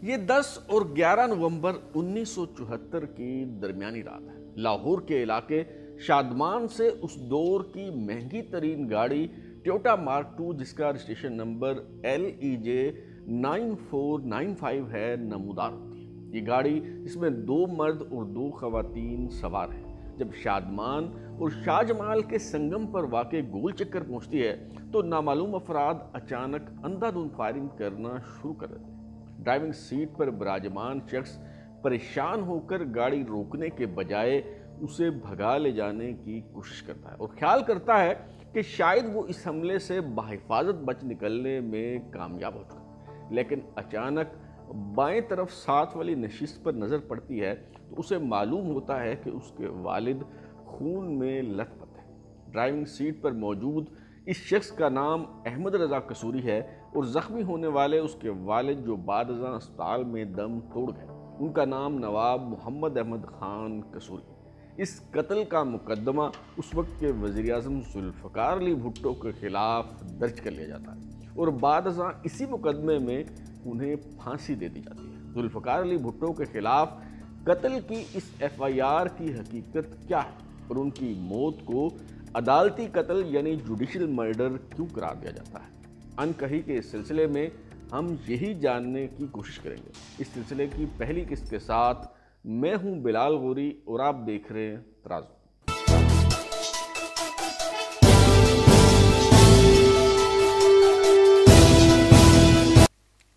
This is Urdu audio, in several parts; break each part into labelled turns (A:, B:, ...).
A: یہ 10 اور 11 نومبر 1974 کی درمیانی رات ہے۔ لاہور کے علاقے شادمان سے اس دور کی مہنگی ترین گاڑی ٹویوٹا مارک 2 جس کا رجسٹریشن نمبر LEJ 9495 ہے نمودار ہوتی ہے۔ یہ گاڑی جس میں 2 مرد اور 2 خواتین سوار ہیں جب شادمان اور شاہ جمال کے سنگم پر واقع گول چکر پہنچتی ہے تو نامعلوم افراد اچانک اندھا دھند فائرنگ کرنا شروع کر دیتے ہیں۔ ڈرائیونگ سیٹ پر براجمان شخص پریشان ہو کر گاڑی روکنے کے بجائے اسے بھگا لے جانے کی کوشش کرتا ہے اور خیال کرتا ہے کہ شاید وہ اس حملے سے بحفاظت بچ نکلنے میں کامیاب ہو چکا، لیکن اچانک بائیں طرف ساتھ والی نشست پر نظر پڑتی ہے تو اسے معلوم ہوتا ہے کہ اس کے والد خون میں لت پت ہے۔ ڈرائیونگ سیٹ پر موجود اس شخص کا نام احمد رضا قصوری ہے اور زخمی ہونے والے اس کے والد جو بعد ازاں اسپتال میں دم توڑ گئے، ان کا نام نواب محمد احمد خان قصوری۔ اس قتل کا مقدمہ اس وقت کے وزیر اعظم ذوالفقار علی بھٹو کے خلاف درج کر لیا جاتا ہے اور بعد ازاں اسی مقدمے میں انہیں پھانسی دے دی جاتی ہے۔ ذوالفقار علی بھٹو کے خلاف قتل کی اس FIR کی حقیقت کیا ہے اور ان کی موت کو عدالتی قتل یعنی جوڈیشل مرڈر کیوں قرار دیا جاتا ہے؟ انکہی کے اس سلسلے میں ہم یہی جاننے کی کوشش کریں گے۔ اس سلسلے کی پہلی قسط کے ساتھ میں ہوں بلال غوری اور آپ دیکھ رہے ہیں ترازو۔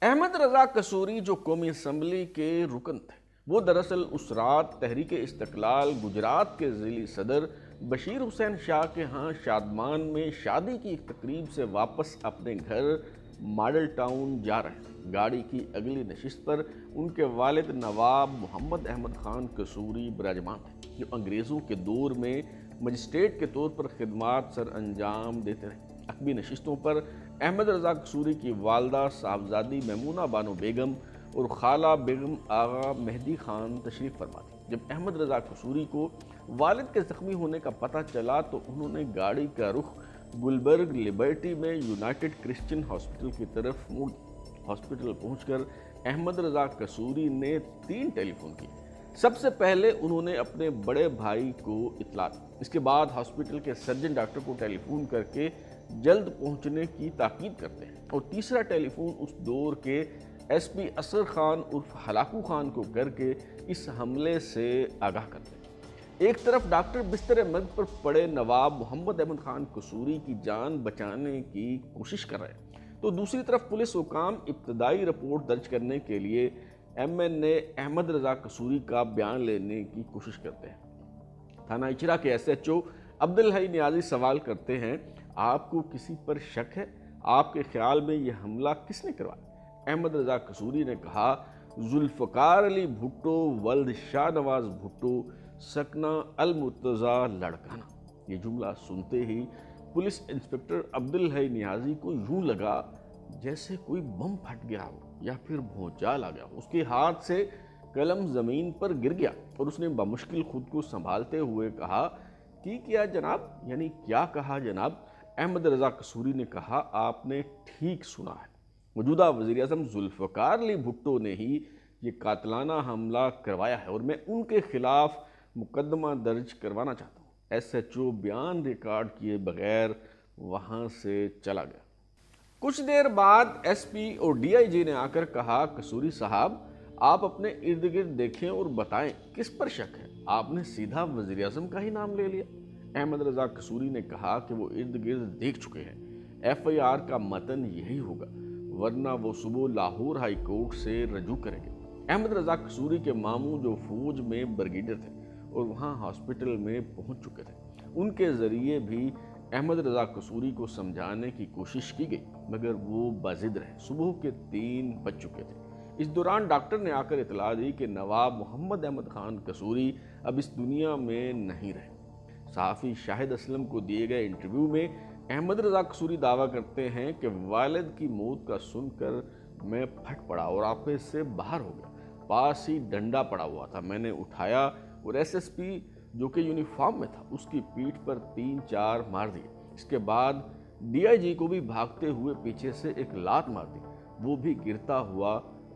A: احمد رضا قصوری جو قومی اسمبلی کے رکن تھے، وہ دراصل اس رات تحریک استقلال گجرات کے ضلعی صدر بشیر حسین شاہ کے ہاں شادمان میں شادی کی ایک تقریب سے واپس اپنے گھر ماڈل ٹاؤن جا رہے تھے۔ گاڑی کی اگلی نشست پر ان کے والد نواب محمد احمد خان قصوری براجمان تھے جو انگریزوں کے دور میں مجسٹریٹ کے طور پر خدمات سر انجام دیتے رہے۔ عقبی نشستوں پر احمد رضا قصوری کی والدہ صاحبزادی میمونہ بانو بیگم اور خالہ بیگم آغا مہدی خان تشریف فرما تھی۔ جب احمد رضا قصوری کو والد کے زخمی ہونے کا پتہ چلا تو انہوں نے گاڑی کا رخ گلبرگ لبرٹی میں یونائٹڈ کرسچن ہاسپٹل کی طرف موڑ دیا۔ ہاسپٹل پہنچ کر احمد رضا قصوری نے 3 ٹیلی فون کیے۔ سب سے پہلے انہوں نے اپنے بڑے بھائی کو اطلاع دی، اس کے بعد ہاسپٹل کے سرجن ڈاکٹر کو ٹیلی فون کر کے جلد پہنچنے کی تاکید کرتے ہیں اور تیسرا ٹیلی فون اس دور کے SP اصغر خان عرف ہلاکو خان کو کر کے اس حملے سے آگاہ کرتے ہیں۔ ایک طرف ڈاکٹر بستر مرگ پر پڑے نواب محمد احمد خان قصوری کی جان بچانے کی کوشش کر رہے ہیں تو دوسری طرف پولیس حکام ابتدائی رپورٹ درج کرنے کے لیے MNA احمد رضا قصوری کا بیان لینے کی کوشش کرتے ہیں۔ تھانہ اچرا کے SHO عبدالحی نیازی سوال کرتے ہیں، آپ کو کسی پر شک ہے؟ آپ کے خیال میں یہ حملہ کس نے کروایا؟ احمد رضا قصوری نے کہا، ذوالفقار علی بھٹو ولد شاہ نواز بھٹو سکنہ المرتضیٰ لڑکانہ۔ یہ جملہ سنتے ہی پولیس انسپکٹر عبدالحی نیازی کو یوں لگا جیسے کوئی بم پھٹ گیا ہو یا پھر بھونچال آ گیا ہو۔ اس کے ہاتھ سے قلم زمین پر گر گیا اور اس نے بمشکل خود کو سنبھالتے ہوئے کہا، کیا جناب؟ یعنی کیا کہا جناب؟ احمد رضا قصوری نے کہا، آپ نے ٹھیک سنا ہے، موجودہ وزیر اعظم ذوالفقار علی بھٹو نے ہی یہ قاتلانہ حملہ کروایا ہے اور میں ان کے خلاف مقدمہ درج کروانا چاہتا ہوں۔ SHO بیان ریکارڈ کیے بغیر وہاں سے چلا گیا۔ کچھ دیر بعد SP اور DIG نے آ کر کہا، قصوری صاحب آپ اپنے ارد گرد دیکھیں اور بتائیں کس پر شک ہے؟ آپ نے سیدھا وزیر اعظم کا ہی نام لے لیا۔ احمد رضا قصوری نے کہا کہ وہ ارد گرد دیکھ چکے ہیں، FIR کا متن یہی ہوگا ورنہ وہ صبح لاہور ہائی کورٹ سے رجوع کریں گے۔ احمد رضا قصوری کے ماموں جو فوج میں برگیڈر تھے اور وہاں ہاسپٹل میں پہنچ چکے تھے، ان کے ذریعے بھی احمد رضا قصوری کو سمجھانے کی کوشش کی گئی مگر وہ باضد رہے۔ صبح کے 3 بج چکے تھے۔ اس دوران ڈاکٹر نے آ کر اطلاع دی کہ نواب محمد احمد خان قصوری اب اس دنیا میں نہیں رہے۔ صحافی شاہد اسلم کو دیے گئے انٹرویو میں احمد رضا قصوری دعویٰ کرتے ہیں کہ والد کی موت کا سن کر میں پھٹ پڑا اور آپے سے باہر ہو گیا، پاس ہی ڈنڈا پڑا ہوا تھا، میں نے اٹھایا اور SSP جو کہ یونیفارم میں تھا اس کی پیٹھ پر 3-4 مار دیے۔ اس کے بعد DIG کو بھی بھاگتے ہوئے پیچھے سے ایک لات مار دی، وہ بھی گرتا ہوا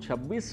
A: 26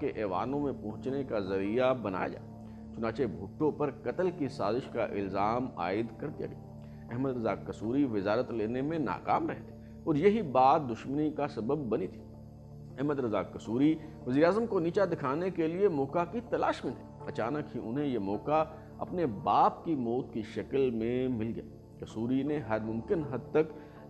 A: کے ایوانوں میں پہنچنے کا ذریعہ بنایا جائے۔ چنانچہ بھٹو پر قتل کی سازش کا الزام عائد کر دیا گیا۔ احمد رضا قصوری وزارت لینے میں ناکام رہے تھے اور یہی بات دشمنی کا سبب بنی تھی۔ احمد رضا قصوری وزیراعظم کو نیچا دکھانے کے لیے موقع کی تلاش میں تھے۔ اچانک ہی انہیں یہ موقع اپنے باپ کی موت کی شکل میں مل گیا۔ قصوری نے ہر ممکن حد تک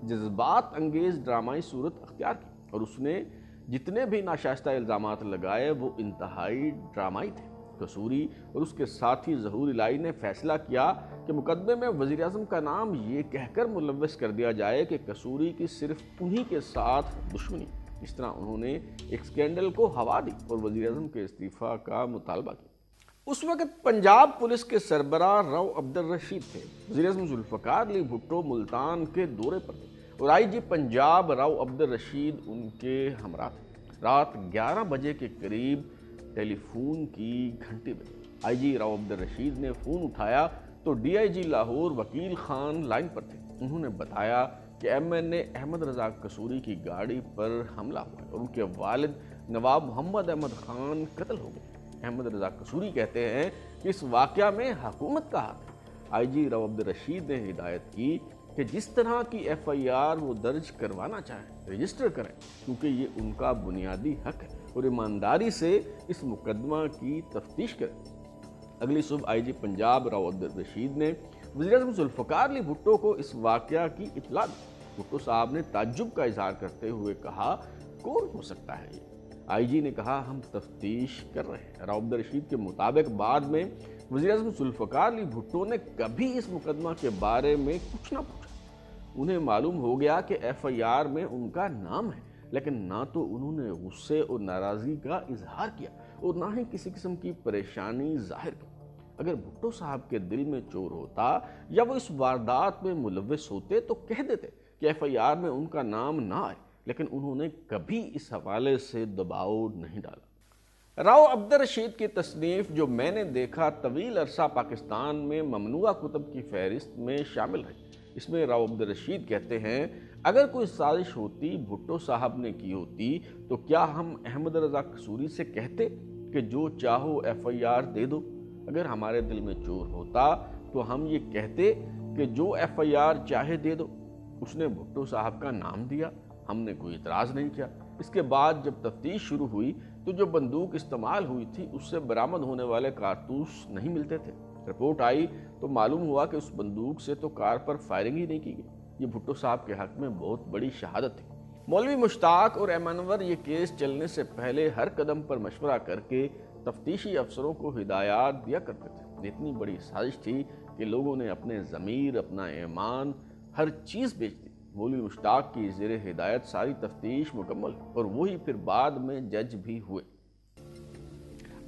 A: جذبات انگیز ڈرامائی صورت اختیار کی اور اس نے جتنے بھی ناشائستہ الزامات لگائے وہ انتہائی ڈرامائی تھے۔ قصوری اور اس کے ساتھی ظہور الہی نے فیصلہ کیا کہ مقدمے میں وزیراعظم کا نام یہ کہہ کر ملوث کر دیا جائے کہ قصوری کی صرف انہی کے ساتھ دشمنی۔ اس طرح انہوں نے ایک سکینڈل کو ہوا دی اور وزیراعظم کے استعفیٰ کا مطالبہ کیا۔ اس وقت پنجاب پولیس کے سربراہ راؤ عبدالرشید تھے۔ وزیراعظم ذوالفقار علی بھٹو ملتان کے دورے پر تھے اور آئی جی پنجاب راؤ عبدالرشید ان کے ہمراہ تھے۔ رات 11 بجے کے قریب ٹیلی فون کی گھنٹی بجی۔ آئی جی راؤ عبدالرشید نے فون اٹھایا تو ڈی آئی جی لاہور وکیل خان لائن پر تھے۔ انہوں نے بتایا کہ ایم این اے احمد رضا قصوری کی گاڑی پر حملہ ہوا اور ان کے والد نواب محمد احمد خان قتل ہو گئے۔ احمد رضا قصوری کہتے ہیں کہ اس واقعہ میں حکومت کا ہاتھ ہے۔ آئی جی راؤ عبدالرشید نے ہدایت کی کہ جس طرح کی ایف آئی آر وہ درج کروانا چاہیں رجسٹر کریں، کیونکہ یہ ان کا بنیادی حق ہے اور ایمانداری سے اس مقدمہ کی تفتیش کریں۔ اگلی صبح آئی جی پنجاب راؤ عبدالرشید نے وزیراعظم ذوالفقار علی بھٹو کو اس واقعہ کی اطلاع دی۔ بھٹو صاحب نے تعجب کا اظہار کرتے ہوئے کہا، کون ہو سکتا ہے یہ؟ آئی جی نے کہا، ہم تفتیش کر رہے ہیں۔ راؤ عبدالرشید کے مطابق بعد میں وزیراعظم ذوالفقار علی بھٹو نے کبھی اس مقدمہ کے بارے میں کچھ نہ پوچھا۔ انہیں معلوم ہو گیا کہ ایف آئی آر میں ان کا نام ہے، لیکن نہ تو انہوں نے غصے اور ناراضگی کا اظہار کیا اور نہ ہی کسی قسم کی پریشانی ظاہر کی۔ اگر بھٹو صاحب کے دل میں چور ہوتا یا وہ اس واردات میں ملوث ہوتے تو کہہ دیتے کہ ایف آئی آر میں ان کا نام نہ آئے، لیکن انہوں نے کبھی اس حوالے سے دباؤ نہیں ڈالا۔ راؤ عبدالرشید کی تصنیف جو میں نے دیکھا طویل عرصہ پاکستان میں ممنوعہ کتب کی فہرست میں شامل رہی۔ اس میں راؤ عبدالرشید کہتے ہیں، اگر کوئی سازش ہوتی بھٹو صاحب نے کی ہوتی تو کیا ہم احمد رضا قصوری سے کہتے کہ جو چاہو ایف آئی آر دے دو؟ اگر ہمارے دل میں چور ہوتا تو ہم یہ کہتے کہ جو ایف آئی آر چاہے دے دو۔ اس نے بھٹو صاحب کا نام دیا، ہم نے کوئی اعتراض نہیں کیا۔ اس کے بعد جب تفتیش شروع ہوئی تو جو بندوق استعمال ہوئی تھی اس سے برآمد ہونے والے کارتوس نہیں ملتے تھے۔ رپورٹ آئی تو معلوم ہوا کہ اس بندوق سے تو کار پر فائرنگ ہی نہیں کی گئی۔ یہ بھٹو صاحب کے حق میں بہت بڑی شہادت تھی۔ مولوی مشتاق اور ایمانور یہ کیس چلنے سے پہلے ہر قدم پر مشورہ کر کے تفتیشی افسروں کو ہدایات دیا کرتے تھے۔ اتنی بڑی سازش تھی کہ لوگوں نے اپنے ضمیر، اپنا ایمان، ہر چیز بیچ دی۔ مولوی مشتاق کی زیر ہدایت ساری تفتیش مکمل اور وہی پھر بعد میں جج بھی ہوئے۔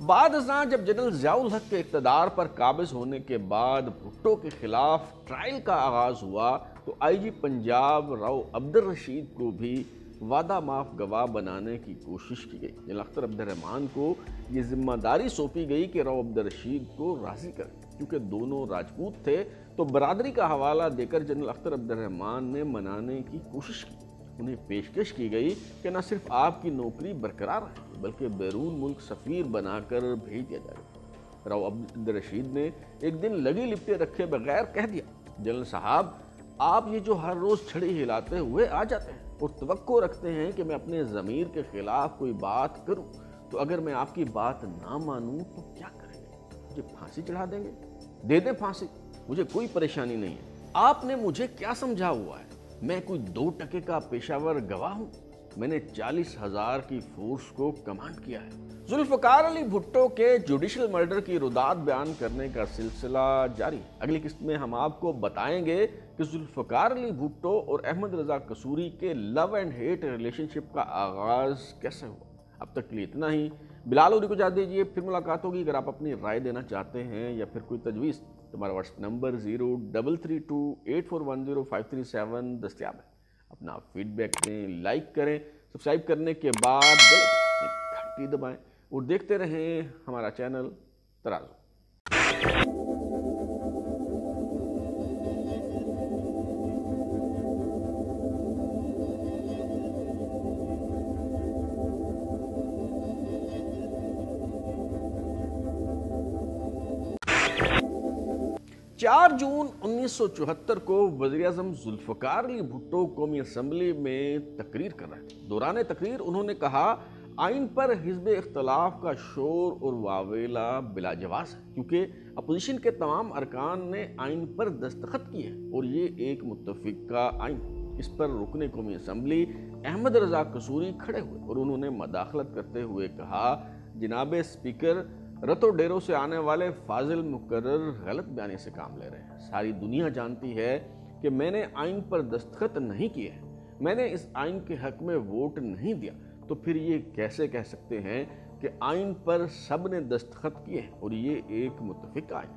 A: بعد ازاں جب جنرل ضیاء الحق کے اقتدار پر قابض ہونے کے بعد بھٹو کے خلاف ٹرائل کا آغاز ہوا تو آئی جی پنجاب راؤ عبدالرشید کو بھی وعدہ معاف گواہ بنانے کی کوشش کی گئی۔ جنرل اختر عبد الرحمن کو یہ ذمہ داری سونپی گئی کہ راؤ عبدالرشید کو راضی کریں۔ کیونکہ دونوں راجپوت تھے تو برادری کا حوالہ دے کر جنرل اختر عبد الرحمن نے منانے کی کوشش کی۔ انہیں پیشکش کی گئی کہ نہ صرف آپ کی نوکری برقرار رہے بلکہ بیرون ملک سفیر بنا کر بھیج دیا جائے۔ راؤ عبدالرشید نے ایک دن لگی لپٹے رکھے بغیر کہہ دیا، جنرل صاحب آپ یہ جو ہر روز چھڑی ہلاتے ہوئے آ جاتے ہیں اور توقع رکھتے ہیں کہ میں اپنے ضمیر کے خلاف کوئی بات کروں، تو اگر میں آپ کی بات نہ مانوں تو کیا کریں گے؟ مجھے پھانسی چڑھا دیں گے؟ دے دیں پھانسی، مجھے کوئی پریشانی نہیں ہے۔ آپ نے مجھے کیا سمجھا ہوا ہے؟ میں کوئی 2 ٹکے کا پیشہ ور گواہ ہوں؟ میں نے 40,000 کی فورس کو کمانڈ کیا ہے۔ ذوالفقار علی بھٹو کے جوڈیشل مرڈر کی ردات بیان کرنے کا سلسلہ جاری ہے۔ اگلی قسط میں ہم آپ کو بتائیں گے کہ ذوالفقار علی بھٹو اور احمد رضا قصوری کے لو اینڈ ہیٹ ریلیشن شپ کا آغاز کیسے ہوا۔ اب تک کے لیے اتنا ہی۔ بلال اوری کو اجازت دیجیے، پھر ملاقات ہوگی۔ اگر آپ اپنی رائے دینا چاہتے ہیں یا پھر کوئی تجویز تو ہمارا واٹس نمبر 0332841057 دستیاب ہے۔ اپنا فیڈ بیک دیں، لائک کریں، سبسکرائب کرنے کے بعد بیل گھنٹی دبائیں اور دیکھتے رہیں ہمارا چینل ترازو۔ 4 جون 1974 کو وزیر اعظم ذوالفقار علی بھٹو قومی اسمبلی میں تقریر کر رہے تھے۔ دوران تقریر انہوں نے کہا آئین پر حزب اختلاف کا شور اور واویلا بلا جواز ہے، کیونکہ اپوزیشن کے تمام ارکان نے آئین پر دستخط کیے ہیں اور یہ ایک متفقہ آئین ہے۔ اس پر رکن قومی اسمبلی احمد رضا قصوری کھڑے ہوئے اور انہوں نے مداخلت کرتے ہوئے کہا جناب اسپیکر، رتو ڈیروں سے آنے والے فاضل مقرر غلط بیانی سے کام لے رہے ہیں۔ ساری دنیا جانتی ہے کہ میں نے آئین پر دستخط نہیں کیے ہیں، میں نے اس آئین کے حق میں ووٹ نہیں دیا، تو پھر یہ کیسے کہہ سکتے ہیں کہ آئین پر سب نے دستخط کیے ہیں اور یہ ایک متفق آئین؟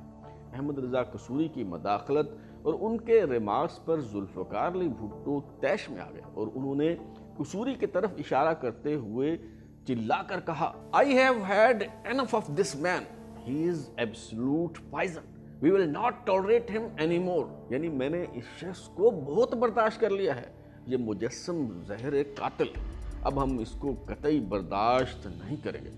A: احمد رضا قصوری کی مداخلت اور ان کے ریمارکس پر ذوالفقار علی بھٹو طیش میں آ گئے اور انہوں نے قصوری کی طرف اشارہ کرتے ہوئے چلا کر کہا I have had enough of this man. He is absolute poison. We will not tolerate him anymore. یعنی میں نے اس شخص کو بہت برداشت کر لیا ہے، یہ مجسم زہر قاتل، اب ہم اس کو قطعی برداشت نہیں کریں گے۔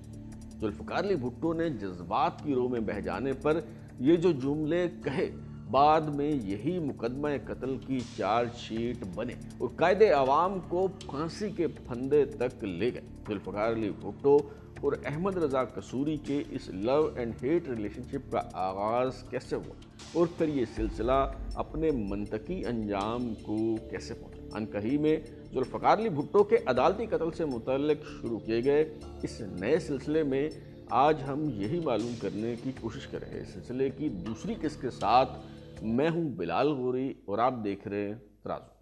A: ذوالفقار علی بھٹو نے جذبات کی رو میں بہہ جانے پر یہ جو جملے کہے، بعد میں یہی مقدمہ قتل کی چارج شیٹ بنے اور قائد عوام کو پھانسی کے پھندے تک لے گئے۔ ذوالفقار علی بھٹو اور احمد رضا قصوری کے اس لو اینڈ ہیٹ ریلیشن شپ کا آغاز کیسے ہوا اور پھر یہ سلسلہ اپنے منطقی انجام کو کیسے پہنچا؟ عنقریب میں ذوالفقار علی بھٹو کے عدالتی قتل سے متعلق شروع کیے گئے اس نئے سلسلے میں آج ہم یہی معلوم کرنے کی کوشش کریں گے۔ اس سلسلے کی دوسری قسط کے ساتھ میں ہوں بلال غوری اور آپ دیکھ رہے ہیں ترازو۔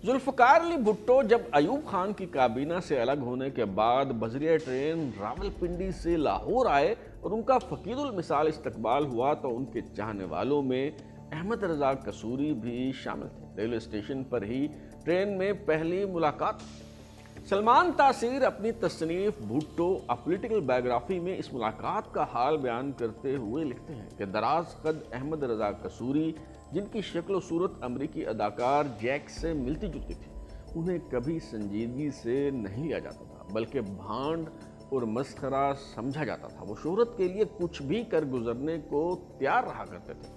A: ذوالفقار علی بھٹو جب ایوب خان کی کابینہ سے الگ ہونے کے بعد بذریعہ ٹرین راولپنڈی سے لاہور آئے اور ان کا فقید المثال استقبال ہوا تو ان کے چاہنے والوں میں احمد رضا قصوری بھی شامل تھے۔ ریلوے اسٹیشن پر ہی ٹرین میں پہلی ملاقات۔ سلمان تاثیر اپنی تصنیف بھٹو اے پولیٹیکل بایوگرافی میں اس ملاقات کا حال بیان کرتے ہوئے لکھتے ہیں کہ دراز قد احمد رضا قصوری، جن کی شکل و صورت امریکی اداکار جیک سے ملتی جلتی تھی، انہیں کبھی سنجیدگی سے نہیں لیا جاتا تھا بلکہ بھانڈ اور مسخرہ سمجھا جاتا تھا۔ وہ شہرت کے لیے کچھ بھی کر گزرنے کو تیار رہا کرتے تھے۔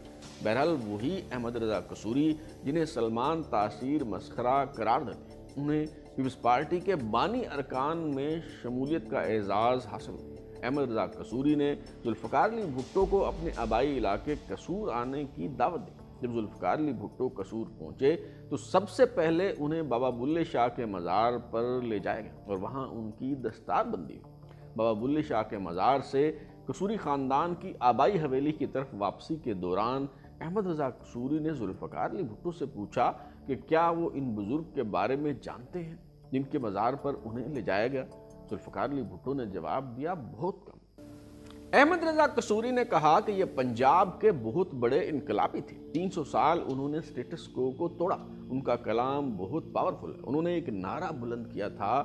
A: بہرحال وہی احمد رضا قصوری جنہیں سلمان تاثیر مسخرہ قرار دیتے ہیں، انہیں پیپلز پارٹی کے بانی ارکان میں شمولیت کا اعزاز حاصل ہوا۔ احمد رضا قصوری نے ذوالفقار علی بھٹو کو اپنے آبائی علاقے قصور آنے کی دعوت دی۔ جب ذوالفقار علی بھٹو قصور پہنچے تو سب سے پہلے انہیں بابا بلے شاہ کے مزار پر لے جایا گیا اور وہاں ان کی دستار بندی ہوئی۔ بابا بلے شاہ کے مزار سے قصوری خاندان کی آبائی حویلی کی طرف واپسی کے دوران احمد رضا قصوری نے ذوالفقار علی بھٹو سے پوچھا کہ کیا وہ ان بزرگ کے بارے میں جانتے ہیں جن کے مزار پر انہیں لے جایا گیا؟ ذوالفقار علی بھٹو نے جواب دیا، بہت کم۔ احمد رضا قصوری نے کہا کہ یہ پنجاب کے بہت بڑے انقلابی تھے، 300 سال انہوں نے سٹیٹس کو توڑا، ان کا کلام بہت پاورفل ہے۔ انہوں نے ایک نعرہ بلند کیا تھا،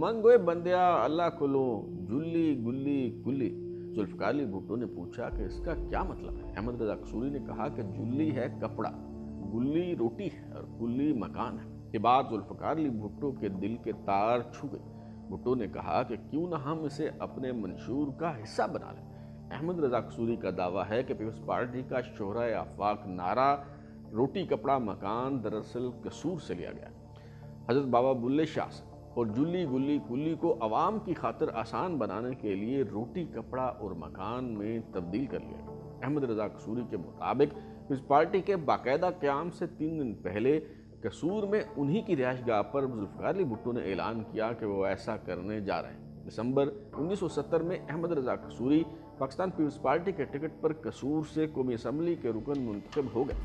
A: منگوئے بندیا اللہ کلو جلی گلی کلی۔ ذوالفقار علی بھٹو نے پوچھا کہ اس کا کیا مطلب ہے؟ احمد رضا قصوری نے کہا کہ جلی ہے کپڑا، گلی روٹی ہے اور کلی مکان ہے۔ یہ بات ذوالفقار علی بھٹو کے دل کے تار چھو گئی۔ بھٹو نے کہا کہ کیوں نہ ہم اسے اپنے منشور کا حصہ بنا لیں۔ احمد رضا قصوری کا دعویٰ ہے کہ پیپلز پارٹی کا شہرۂ آفاق نعرہ روٹی کپڑا مکان دراصل قصور سے لیا گیا، حضرت بابا بلے شاہ سے، اور جلی گلی کلی کو عوام کی خاطر آسان بنانے کے لیے روٹی کپڑا اور مکان میں تبدیل کر لیا گیا۔ احمد رضا قصوری کے مطابق پیپلز پارٹی کے باقاعدہ قیام سے 3 دن پہلے قصور میں انہی کی رہائش گاہ پر ذوالفقار علی بھٹو نے اعلان کیا کہ وہ ایسا کرنے جا رہے ہیں۔ دسمبر 1970 میں احمد رضا قصوری پاکستان پیپلز پارٹی کے ٹکٹ پر قصور سے قومی اسمبلی کے رکن منتخب ہو گئے۔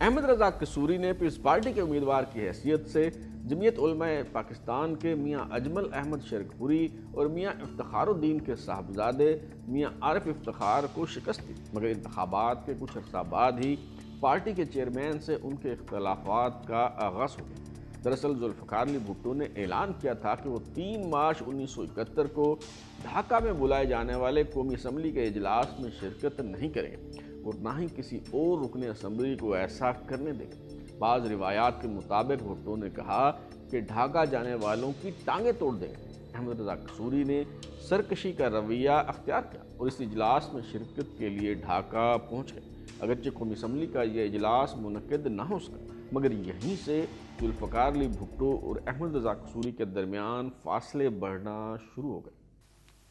A: احمد رضا قصوری نے پیپلز پارٹی کے امیدوار کی حیثیت سے جمعیت علماء پاکستان کے میاں اجمل احمد شرکپوری اور میاں افتخار الدین کے صاحبزادے میاں عارف افتخار کو شکست دی، مگر انتخابات کے کچھ عرصہ بعد ہی پارٹی کے چیئرمین سے ان کے اختلافات کا آغاز ہو گیا۔ دراصل ذوالفقار علی بھٹو نے اعلان کیا تھا کہ وہ 3 مارچ 1971 کو ڈھاکہ میں بلائے جانے والے قومی اسمبلی کے اجلاس میں شرکت نہیں کریں گے اور نہ ہی کسی اور رکن اسمبلی کو ایسا کرنے دیں گے۔ بعض روایات کے مطابق بھٹو نے کہا کہ ڈھاکہ جانے والوں کی ٹانگیں توڑ دیں گے۔ احمد رضا قصوری نے سرکشی کا رویہ اختیار کیا اور اس اجلاس میں شرکت کے لیے ڈھاکہ پہنچ گئے۔ اگرچہ قومی اسمبلی کا یہ اجلاس منعقد نہ ہو سکا، مگر یہیں سے ذوالفقار علی بھٹو اور احمد رضا قصوری کے درمیان فاصلے بڑھنا شروع ہو گئے۔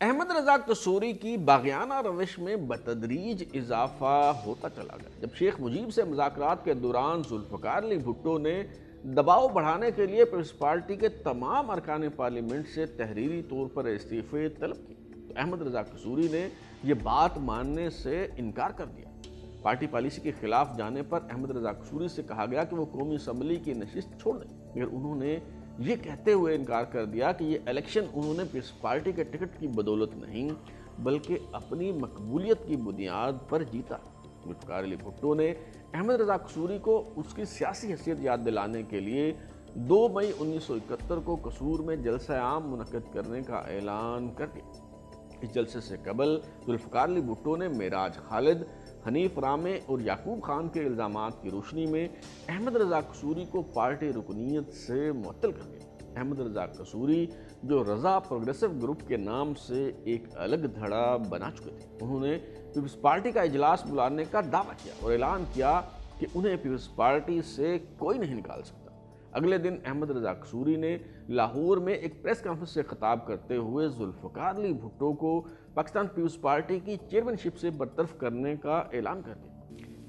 A: احمد رضا قصوری کی باغیانہ روش میں بتدریج اضافہ ہوتا چلا گیا۔ جب شیخ مجیب سے مذاکرات کے دوران ذوالفقار علی بھٹو نے دباؤ بڑھانے کے لیے پیپلز پارٹی کے تمام ارکان پارلیمنٹ سے تحریری طور پر استعفے طلب کی تو احمد رضا قصوری نے یہ بات ماننے سے انکار کر دیا۔ پارٹی پالیسی کے خلاف جانے پر احمد رضا قصوری سے کہا گیا کہ وہ قومی اسمبلی کی نشست چھوڑ دیں، مگر انہوں نے یہ کہتے ہوئے انکار کر دیا کہ یہ الیکشن انہوں نے پیپلز پارٹی کے ٹکٹ کی بدولت نہیں بلکہ اپنی مقبولیت کی بنیاد پر جیتا۔ ذوالفقار علی بھٹو نے احمد رضا قصوری کو اس کی سیاسی حیثیت یاد دلانے کے لیے 2 مئی 1971 کو قصور میں جلسہ عام منعقد کرنے کا اعلان کر دیا۔ اس جلسے سے قبل ذوالفقار علی بھٹو نے معراج خالد، حنیف رامے اور یعقوب خان کے الزامات کی روشنی میں احمد رضا قصوری کو پارٹی رکنیت سے معطل کر دیا۔ احمد رضا قصوری جو رضا پروگریسو گروپ کے نام سے ایک الگ دھڑا بنا چکے تھے، انہوں نے پیپلز پارٹی کا اجلاس بلانے کا دعویٰ کیا اور اعلان کیا کہ انہیں پیپلز پارٹی سے کوئی نہیں نکال سکتا۔ اگلے دن احمد رضا قصوری نے لاہور میں ایک پریس کانفرنس سے خطاب کرتے ہوئے ذوالفقار علی بھٹو کو پاکستان پیپلز پارٹی کی چیئرمین شپ سے برطرف کرنے کا اعلان کر دیا۔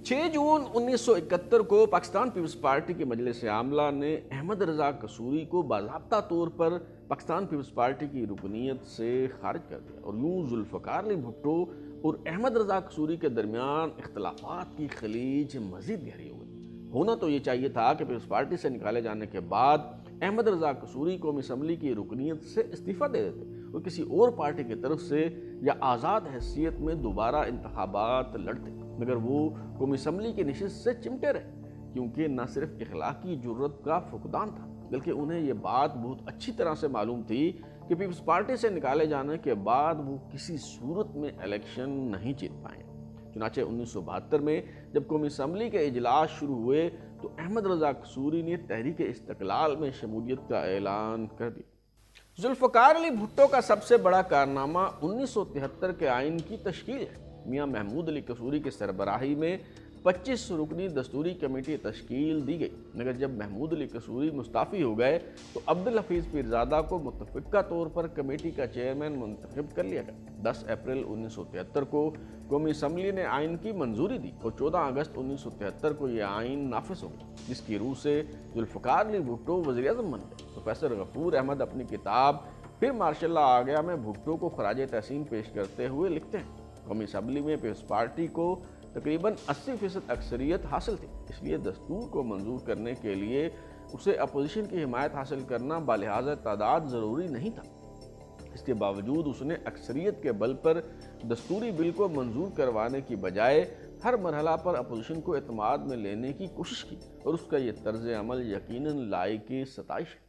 A: 6 جون 1971 کو پاکستان پیپلز پارٹی کے مجلس عاملہ نے احمد رضا قصوری کو باضابطہ طور پر پاکستان پیپلز پارٹی کی رکنیت سے خارج کر دیا اور یوں ذوالفقار علی بھٹو اور احمد رضا قصوری کے درمیان اختلافات کی خلیج مزید گہری ہو گئی۔ ہونا تو یہ چاہیے تھا کہ پیپلز پارٹی سے نکالے جانے کے بعد احمد رضا قصوری قومی اسمبلی کی رکنیت سے استعفیٰ دے دیتے اور کسی اور پارٹی کی طرف سے یا آزاد حیثیت میں دوبارہ انتخابات لڑتے، مگر وہ قومی اسمبلی کی نشست سے چمٹے رہے، کیونکہ نہ صرف اخلاقی جرت کا فقدان تھا بلکہ انہیں یہ بات بہت اچھی طرح سے معلوم تھی کہ پیپلز پارٹی سے نکالے جانے کے بعد وہ کسی صورت میں الیکشن نہیں جیت پائیں۔ چنانچہ 1972 میں جب قومی اسمبلی کے اجلاس شروع ہوئے تو احمد رضا قصوری نے تحریک استقلال میں شمولیت کا اعلان کر دیا۔ ذوالفقار علی بھٹو کا سب سے بڑا کارنامہ 1973 کے آئین کی تشکیل ہے۔ میاں محمود علی قصوری کی سربراہی میں 25 رکنی دستوری کمیٹی تشکیل دی گئی، مگر جب محمود علی قصوری مستعفی ہو گئے تو عبدالحفیظ پیرزادہ کو متفقہ طور پر کمیٹی کا چیئرمین منتخب کر لیا گیا۔ 10 اپریل 1973 کو قومی اسمبلی نے آئین کی منظوری دی اور 14 اگست 1973 کو یہ آئین نافذ ہو گیا، جس کی روح سے ذوالفقار علی بھٹو وزیر اعظم بن گئے۔ پروفیسر غفور احمد اپنی کتاب پھر ماشاء اللہ آ گیا میں بھٹو کو خراج تحسین پیش کرتے ہوئے لکھتے ہیں، قومی اسمبلی میں پیپلز پارٹی کو تقریباً 80% اکثریت حاصل تھی، اس لیے دستور کو منظور کرنے کے لیے اسے اپوزیشن کی حمایت حاصل کرنا بالحاظ تعداد ضروری نہیں تھا۔ اس کے باوجود اس نے اکثریت کے بل پر دستوری بل کو منظور کروانے کی بجائے ہر مرحلہ پر اپوزیشن کو اعتماد میں لینے کی کوشش کی اور اس کا یہ طرز عمل یقیناً لائق ستائش ہے۔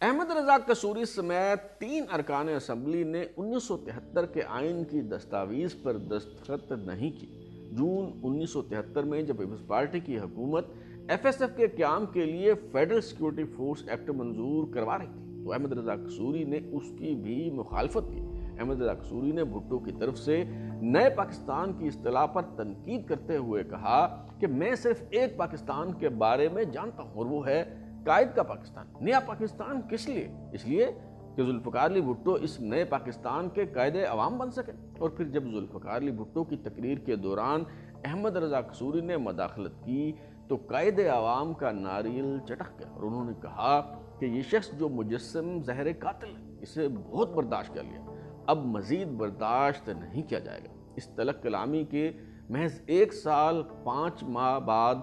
A: احمد رضا قصوری سمیت 3 ارکان اسمبلی نے 1973 کے آئین کی دستاویز پر دستخط نہیں کی۔ جون 1973 میں جب پیپلز پارٹی کی حکومت ایف ایس ایف کے قیام کے لیے فیڈرل سیکورٹی فورس ایکٹ منظور کروا رہی تھی تو احمد رضا قصوری نے اس کی بھی مخالفت کی۔ احمد رضا قصوری نے بھٹو کی طرف سے نئے پاکستان کی اصطلاح پر تنقید کرتے ہوئے کہا کہ میں صرف ایک پاکستان کے بارے میں جانتا ہوں اور وہ ہے قائد کا پاکستان۔ نیا پاکستان کس لیے؟ اس لیے کہ ذوالفقار علی بھٹو اس نئے پاکستان کے قائد عوام بن سکے۔ اور پھر جب ذوالفقار علی بھٹو کی تقریر کے دوران احمد رضا قصوری نے مداخلت کی تو قائد عوام کا ناریل چٹک گیا اور انہوں نے کہا کہ یہ شخص جو مجسم زہر قاتل ہے، اسے بہت برداشت کر لیا، اب مزید برداشت نہیں کیا جائے گا۔ اس تلق کلامی کے محض 1 سال 5 ماہ بعد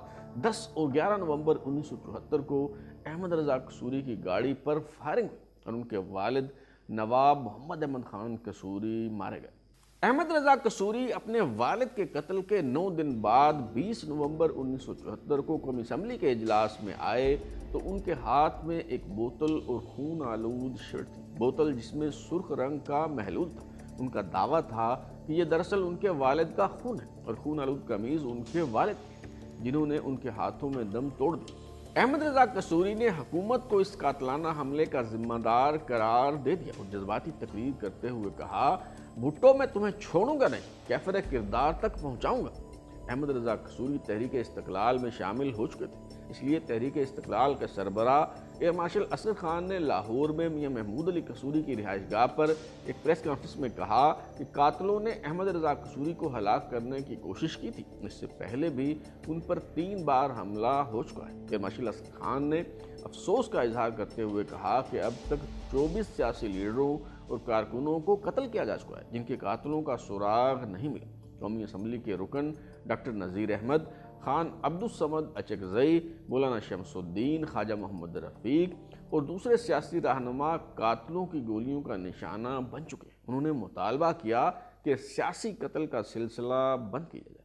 A: 10 اور 11 نومبر 1974 کو احمد رضا قصوری کی گاڑی پر فائرنگ ہوئی اور ان کے والد نواب محمد احمد خان قصوری مارے گئے۔ احمد رضا قصوری اپنے والد کے قتل کے 9 دن بعد 20 نومبر 1974 کو قومی اسمبلی کے اجلاس میں آئے تو ان کے ہاتھ میں ایک بوتل اور خون آلود شرٹ تھی، بوتل جس میں سرخ رنگ کا محلول تھا۔ ان کا دعویٰ تھا کہ یہ دراصل ان کے والد کا خون ہے اور خون آلود قمیض ان کے والد تھی جنہوں نے ان کے ہاتھوں میں دم توڑ دی۔ احمد رضا قصوری نے حکومت کو اس قاتلانہ حملے کا ذمہ دار قرار دے دیا اور جذباتی تقریر کرتے ہوئے کہا، بھٹو میں تمہیں چھوڑوں گا نہیں، کیفر کردار تک پہنچاؤں گا۔ احمد رضا قصوری تحریک استقلال میں شامل ہو چکے تھے، اس لیے تحریک استقلال کے سربراہ ایئر مارشل اسد خان نے لاہور میں میاں محمود علی قصوری کی رہائش گاہ پر ایک پریس کانفرنس میں کہا کہ قاتلوں نے احمد رضا قصوری کو ہلاک کرنے کی کوشش کی تھی، اس سے پہلے بھی ان پر 3 بار حملہ ہو چکا ہے۔ ایئر مارشل اسد خان نے افسوس کا اظہار کرتے ہوئے کہا کہ اب تک 24 سیاسی لیڈروں اور کارکنوں کو قتل کیا جا چکا ہے، جن کے قاتلوں کا سراغ نہیں ملا۔ قومی اسمبلی کے رکن ڈاکٹر نذیر احمد، خان عبدالصمد اچکزئی، مولانا شمس الدین، خواجہ محمد رفیق اور دوسرے سیاسی رہنما قاتلوں کی گولیوں کا نشانہ بن چکے ہیں۔ انہوں نے مطالبہ کیا کہ سیاسی قتل کا سلسلہ بند کیا جائے۔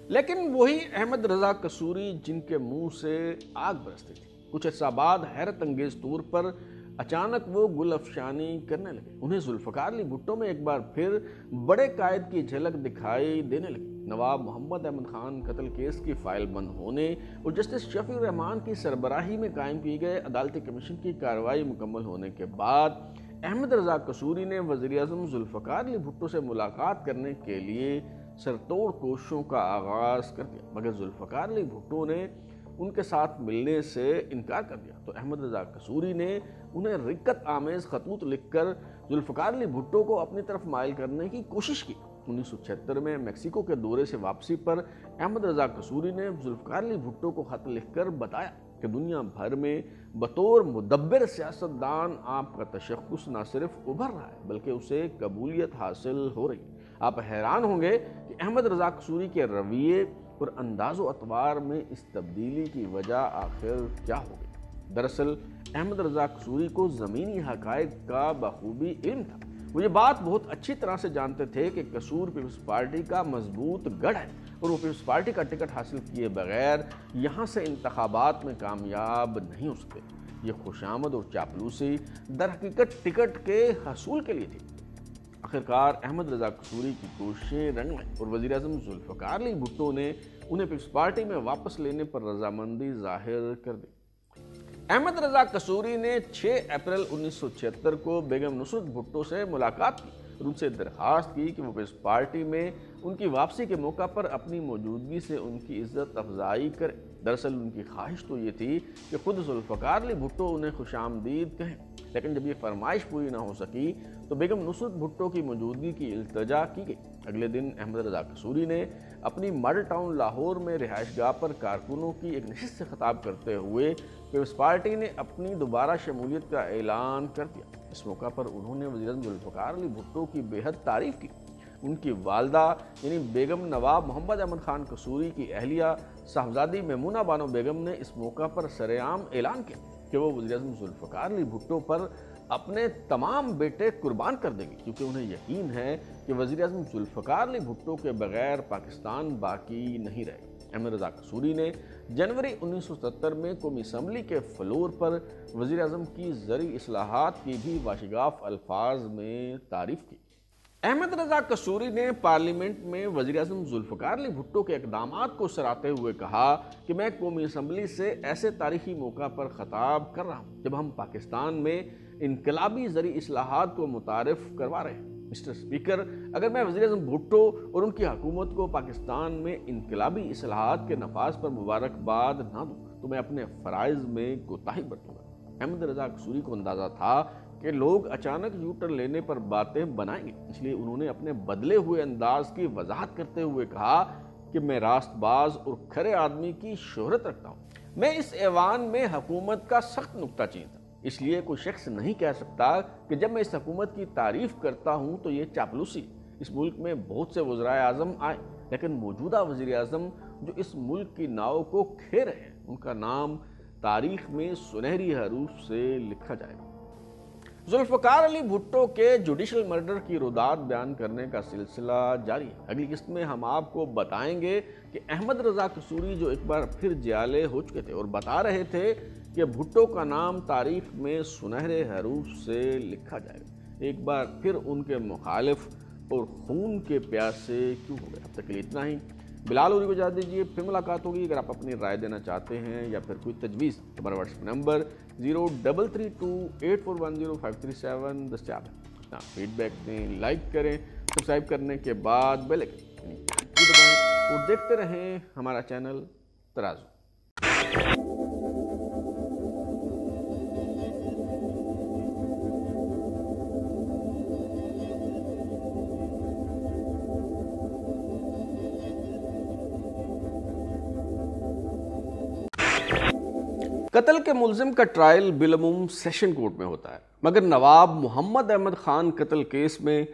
A: لیکن وہی احمد رضا قصوری جن کے منہ سے آگ برستی تھی، کچھ عرصہ بعد حیرت انگیز طور پر اچانک وہ گل افشانی کرنے لگے۔ انہیں ذوالفقار علی بھٹو میں ایک بار پھر بڑے قائد کی جھلک دکھائی دینے لگی۔ نواب محمد احمد خان قتل کیس کی فائل بند ہونے اور جسٹس شفیع الرحمان کی سربراہی میں قائم کی گئے عدالتی کمیشن کی کارروائی مکمل ہونے کے بعد احمد رضا قصوری نے وزیر اعظم ذوالفقار علی بھٹو سے ملاقات کرنے کے لیے سرتوڑ کوششوں کا آغاز کر دیا، مگر ذوالفقار علی بھٹو نے ان کے ساتھ ملنے سے انکار کر دیا تو احمد رضا قصوری نے انہیں رکت آمیز خطوط لکھ کر ذوالفقار علی بھٹو کو اپنی طرف مائل کرنے کی کوشش کی۔ 1976 میں میکسیکو کے دورے سے واپسی پر احمد رضا قصوری نے ذوالفقار علی بھٹو کو خط لکھ کر بتایا کہ دنیا بھر میں بطور مدبر سیاستدان آپ کا تشخص نہ صرف ابھر رہا ہے بلکہ اسے قبولیت حاصل ہو رہی ہے۔ آپ حیران ہوں گے کہ احمد رضا قصوری کے رویے اور انداز و اطوار میں اس تبدیلی کی وجہ آخر کیا ہو گئی۔ دراصل احمد رضا قصوری کو زمینی حقائق کا بخوبی علم تھا۔ وہ یہ بات بہت اچھی طرح سے جانتے تھے کہ قصور پیپلز پارٹی کا مضبوط گڑھ ہے اور وہ پیپلز پارٹی کا ٹکٹ حاصل کیے بغیر یہاں سے انتخابات میں کامیاب نہیں ہو سکتے۔ یہ خوشامد اور چاپلوسی در حقیقت ٹکٹ کے حصول کے لیے تھی۔ آخرکار احمد رضا قصوری کی کوششیں رنگ لائیں اور وزیر اعظم ذوالفقار علی بھٹو نے انہیں پیپلز پارٹی میں واپس لینے پر رضامندی ظاہر کر دی۔ احمد رضا قصوری نے 6 اپریل 1976 کو بیگم نصرت بھٹو سے ملاقات کی اور ان سے درخواست کی کہ وہ پیپلز پارٹی میں ان کی واپسی کے موقع پر اپنی موجودگی سے ان کی عزت افزائی کرے۔ دراصل ان کی خواہش تو یہ تھی کہ خود ذوالفقار علی بھٹو انہیں خوش آمدید کہیں، لیکن جب یہ فرمائش پوری نہ ہو سکی تو بیگم نصرت بھٹو کی موجودگی کی التجا کی گئی۔ اگلے دن احمد رضا قصوری نے اپنی ماڈل ٹاؤن لاہور میں رہائش گاہ پر کارکنوں کی ایک نشست سے خطاب کرتے ہوئے پیپلز پارٹی نے اپنی دوبارہ شمولیت کا اعلان کر دیا۔ اس موقع پر انہوں نے وزیر اعظم ذوالفقار علی بھٹو کی بے حد تعریف کی۔ ان کی والدہ یعنی بیگم نواب محمد احمد خان قصوری کی اہلیہ صاحبزادی میمونہ بانو بیگم نے اس موقع پر سرعام اعلان کیا کہ وہ وزیر اعظم ذوالفقار علی بھٹو پر اپنے تمام بیٹے قربان کر دیں گے، کیونکہ انہیں یقین ہے کہ وزیر اعظم ذوالفقار علی بھٹو کے بغیر پاکستان باقی نہیں رہے گا۔ احمد رضا قصوری نے جنوری 1977 میں قومی اسمبلی کے فلور پر وزیر اعظم کی زرعی اصلاحات کی بھی واشگاف الفاظ میں تعریف کی۔ احمد رضا قصوری نے پارلیمنٹ میں وزیر اعظم ذوالفقار علی بھٹو کے اقدامات کو سراہتے ہوئے کہا کہ میں قومی اسمبلی سے ایسے تاریخی موقع پر خطاب کر رہا ہوں جب ہم پاکستان میں انقلابی زرعی اصلاحات کو متعارف کروا رہے ہیں۔ مسٹر اسپیکر، اگر میں وزیر اعظم بھٹو اور ان کی حکومت کو پاکستان میں انقلابی اصلاحات کے نفاذ پر مبارکباد نہ دوں تو میں اپنے فرائض میں کوتاہی برتوں گا۔ احمد رضا قصوری کو اندازہ تھا کہ لوگ اچانک یو ٹرن لینے پر باتیں بنائیں گے، اس لیے انہوں نے اپنے بدلے ہوئے انداز کی وضاحت کرتے ہوئے کہا کہ میں راست باز اور کھرے آدمی کی شہرت رکھتا ہوں۔ میں اس ایوان میں حکومت کا سخت نکتہ چین تھا، اس لیے کوئی شخص نہیں کہہ سکتا کہ جب میں اس حکومت کی تعریف کرتا ہوں تو یہ چاپلوسی۔ اس ملک میں بہت سے وزرائے اعظم آئے، لیکن موجودہ وزیر اعظم جو اس ملک کی ناؤ کو کھے رہے ہیں ان کا نام تاریخ میں سنہری حروف سے لکھا جائے گا۔ ذوالفقار علی بھٹو کے جوڈیشل مرڈر کی رودات بیان کرنے کا سلسلہ جاری ہے۔ اگلی قسط میں ہم آپ کو بتائیں گے کہ احمد رضا قصوری جو ایک بار پھر جیالے ہو چکے تھے اور بتا رہے تھے کہ بھٹو کا نام تاریخ میں سنہرے حروف سے لکھا جائے گا، ایک بار پھر ان کے مخالف اور خون کے پیاسے کیوں ہو گئے۔ اب تک کے لیے اتنا ہی۔ بلال اوری کو اجازت دیجیے، پھر ملاقات ہوگی۔ اگر آپ اپنی رائے دینا چاہتے ہیں یا پھر کوئی تجویز، ہمارا واٹس ایپ نمبر 0332841057 دستیاب ہے۔ اپنا فیڈ بیک دیں، لائک کریں، سبسکرائب کرنے کے بعد بیل آئکن دبائیں اور دیکھتے رہیں ہمارا چینل ترازو۔ قتل کے ملزم کا ٹرائل بالعموم سیشن کورٹ میں ہوتا ہے، مگر نواب محمد احمد خان قتل کیس میں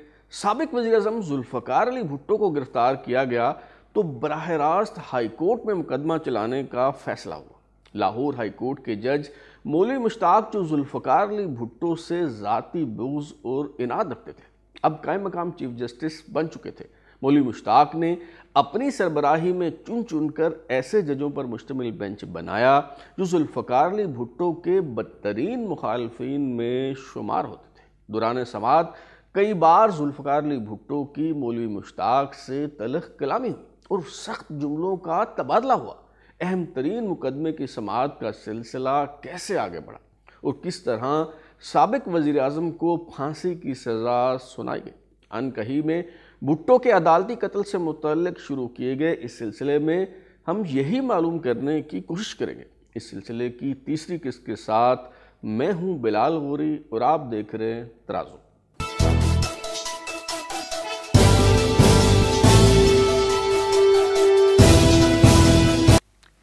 A: سابق وزیر اعظم ذوالفقار علی بھٹو کو گرفتار کیا گیا تو براہ راست ہائی کورٹ میں مقدمہ چلانے کا فیصلہ ہوا۔ لاہور ہائی کورٹ کے جج مولوی مشتاق جو ذوالفقار علی بھٹو سے ذاتی بغض اور عناد رکھتے تھے، اب قائم مقام چیف جسٹس بن چکے تھے۔ مولوی مشتاق نے اپنی سربراہی میں چن چن کر ایسے ججوں پر مشتمل بینچ بنایا جو ذوالفقار علی بھٹو کے بدترین مخالفین میں شمار ہوتے تھے۔ دوران سماعت کئی بار ذوالفقار علی بھٹو کی مولوی مشتاق سے تلخ کلامی ہوئی اور سخت جملوں کا تبادلہ ہوا۔ اہم ترین مقدمے کی سماعت کا سلسلہ کیسے آگے بڑھا اور کس طرح سابق وزیر اعظم کو پھانسی کی سزا سنائی گئی۔ انکہی میں بھٹو کے عدالتی قتل سے متعلق شروع کیے گئے اس سلسلے میں ہم یہی معلوم کرنے کی کوشش کریں گے۔ اس سلسلے کی تیسری قسط کے ساتھ میں ہوں بلال غوری اور آپ دیکھ رہے ہیں ترازو۔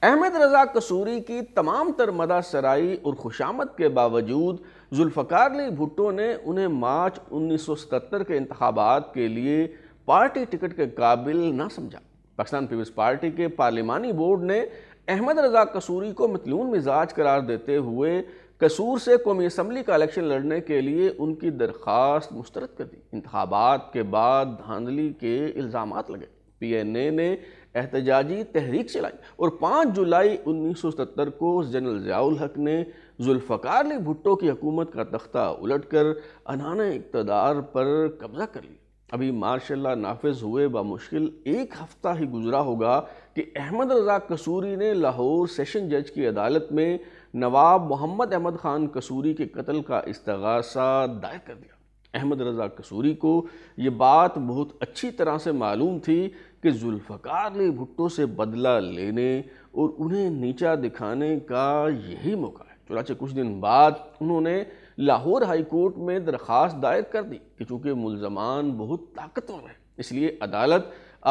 A: احمد رضا قصوری کی تمام تر مدح سرائی اور خوشامد کے باوجود ذوالفقار علی بھٹو نے انہیں مارچ 1977 کے انتخابات کے لیے پارٹی ٹکٹ کے قابل نہ سمجھا۔ پاکستان پیپلز پارٹی کے پارلیمانی بورڈ نے احمد رضا قصوری کو مطلون مزاج قرار دیتے ہوئے قصور سے قومی اسمبلی کا الیکشن لڑنے کے لیے ان کی درخواست مسترد کر دی۔ انتخابات کے بعد دھاندلی کے الزامات لگے۔ پی این اے نے احتجاجی تحریک چلائی اور 5 جولائی 1977 کو جنرل ضیاء الحق نے ذوالفقار علی بھٹو کی حکومت کا تختہ الٹ کر عنان اقتدار پر قبضہ کر لیا۔ ابھی ماشاء اللہ نافذ ہوئے بمشکل ایک ہفتہ ہی گزرا ہوگا کہ احمد رضا قصوری نے لاہور سیشن جج کی عدالت میں نواب محمد احمد خان قصوری کے قتل کا استغاثہ دائر کر دیا۔ احمد رضا قصوری کو یہ بات بہت اچھی طرح سے معلوم تھی کہ ذوالفقار علی بھٹو سے بدلہ لینے اور انہیں نیچا دکھانے کا یہی موقع ہے۔ چنانچہ کچھ دن بعد انہوں نے لاہور ہائی کورٹ میں درخواست دائر کر دی کہ چونکہ ملزمان بہت طاقتور ہیں اس لیے عدالت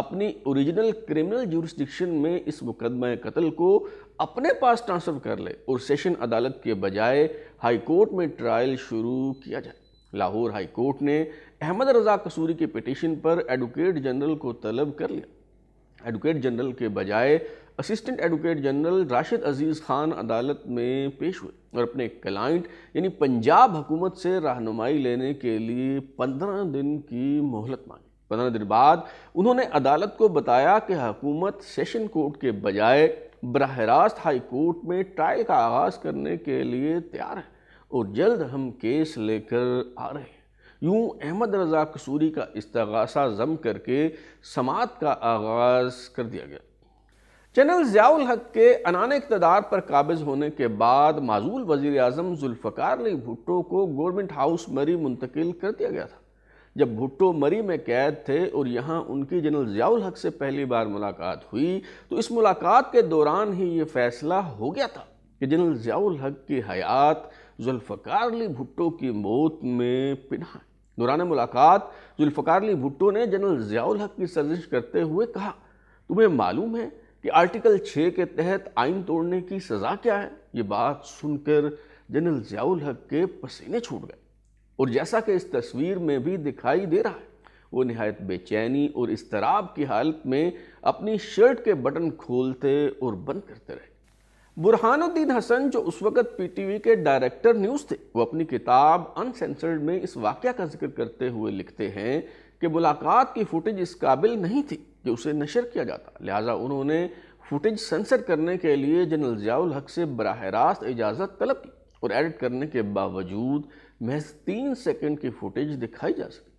A: اپنی اوریجنل کرمنل جیورسڈکشن میں اس مقدمہ قتل کو اپنے پاس ٹرانسفر کر لے اور سیشن عدالت کے بجائے ہائی کورٹ میں ٹرائل شروع کیا جائے۔ لاہور ہائی کورٹ نے احمد رضا قصوری کی پٹیشن پر ایڈوکیٹ جنرل کو طلب کر لیا۔ ایڈوکیٹ جنرل کے بجائے اسسٹنٹ ایڈوکیٹ جنرل راشد عزیز خان عدالت میں پیش ہوئے اور اپنے کلائنٹ یعنی پنجاب حکومت سے رہنمائی لینے کے لیے 15 دن کی مہلت مانگی۔ 15 دن بعد انہوں نے عدالت کو بتایا کہ حکومت سیشن کورٹ کے بجائے براہ راست ہائی کورٹ میں ٹرائل کا آغاز کرنے کے لیے تیار ہے اور جلد ہم کیس لے کر آ رہے ہیں۔ یوں احمد رضا قصوری کا استغاثہ ضم کر کے سماعت کا آغاز کر دیا گیا۔ جنرل ضیاء الحق کے عنان اقتدار پر قابض ہونے کے بعد معزول وزیر اعظم ذوالفقار علی بھٹو کو گورنمنٹ ہاؤس مری منتقل کر دیا گیا تھا۔ جب بھٹو مری میں قید تھے اور یہاں ان کی جنرل ضیاء الحق سے پہلی بار ملاقات ہوئی تو اس ملاقات کے دوران ہی یہ فیصلہ ہو گیا تھا کہ جنرل ضیاء الحق کی حیات ذوالفقار علی بھٹو کی موت میں پنہاں ہے۔ دوران ملاقات ذوالفقار علی بھٹو نے جنرل ضیاء الحق کی سرزنش کرتے ہوئے کہا، تمہیں معلوم ہے کہ آرٹیکل 6 کے تحت آئین توڑنے کی سزا کیا ہے؟ یہ بات سن کر جنرل ضیاء الحق کے پسینے چھوٹ گئے اور جیسا کہ اس تصویر میں بھی دکھائی دے رہا ہے وہ نہایت بے چینی اور اضطراب کی حالت میں اپنی شرٹ کے بٹن کھولتے اور بند کرتے رہے۔ برہان الدین حسن جو اس وقت پی ٹی وی کے ڈائریکٹر نیوز تھے، وہ اپنی کتاب انسینسرڈ میں اس واقعہ کا ذکر کرتے ہوئے لکھتے ہیں کہ ملاقات کی فوٹیج اس قابل نہیں تھی کہ اسے نشر کیا جاتا، لہٰذا انہوں نے فوٹیج سنسر کرنے کے لیے جنرل ضیاء الحق سے براہ راست اجازت طلب کی اور ایڈٹ کرنے کے باوجود محض 3 سیکنڈ کی فوٹیج دکھائی جا سکی۔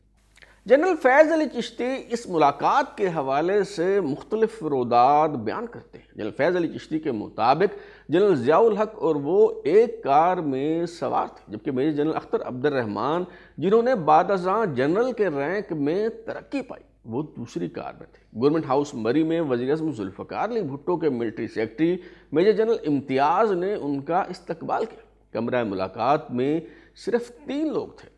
A: جنرل فیض علی چشتی اس ملاقات کے حوالے سے مختلف فرودات بیان کرتے ہیں۔ جنرل فیض علی چشتی کے مطابق جنرل ضیاء الحق اور وہ ایک کار میں سوار تھے، جبکہ میجر جنرل اختر عبد الرحمان جنہوں نے بعد ازاں جنرل کے رینک میں ترقی پائی وہ دوسری کار میں تھے۔ گورنمنٹ ہاؤس مری میں وزیر اعظم ذوالفقار علی بھٹو کے ملٹری سیکرٹری میجر جنرل امتیاز نے ان کا استقبال کیا۔ کمرہ ملاقات میں صرف 3 لوگ تھے،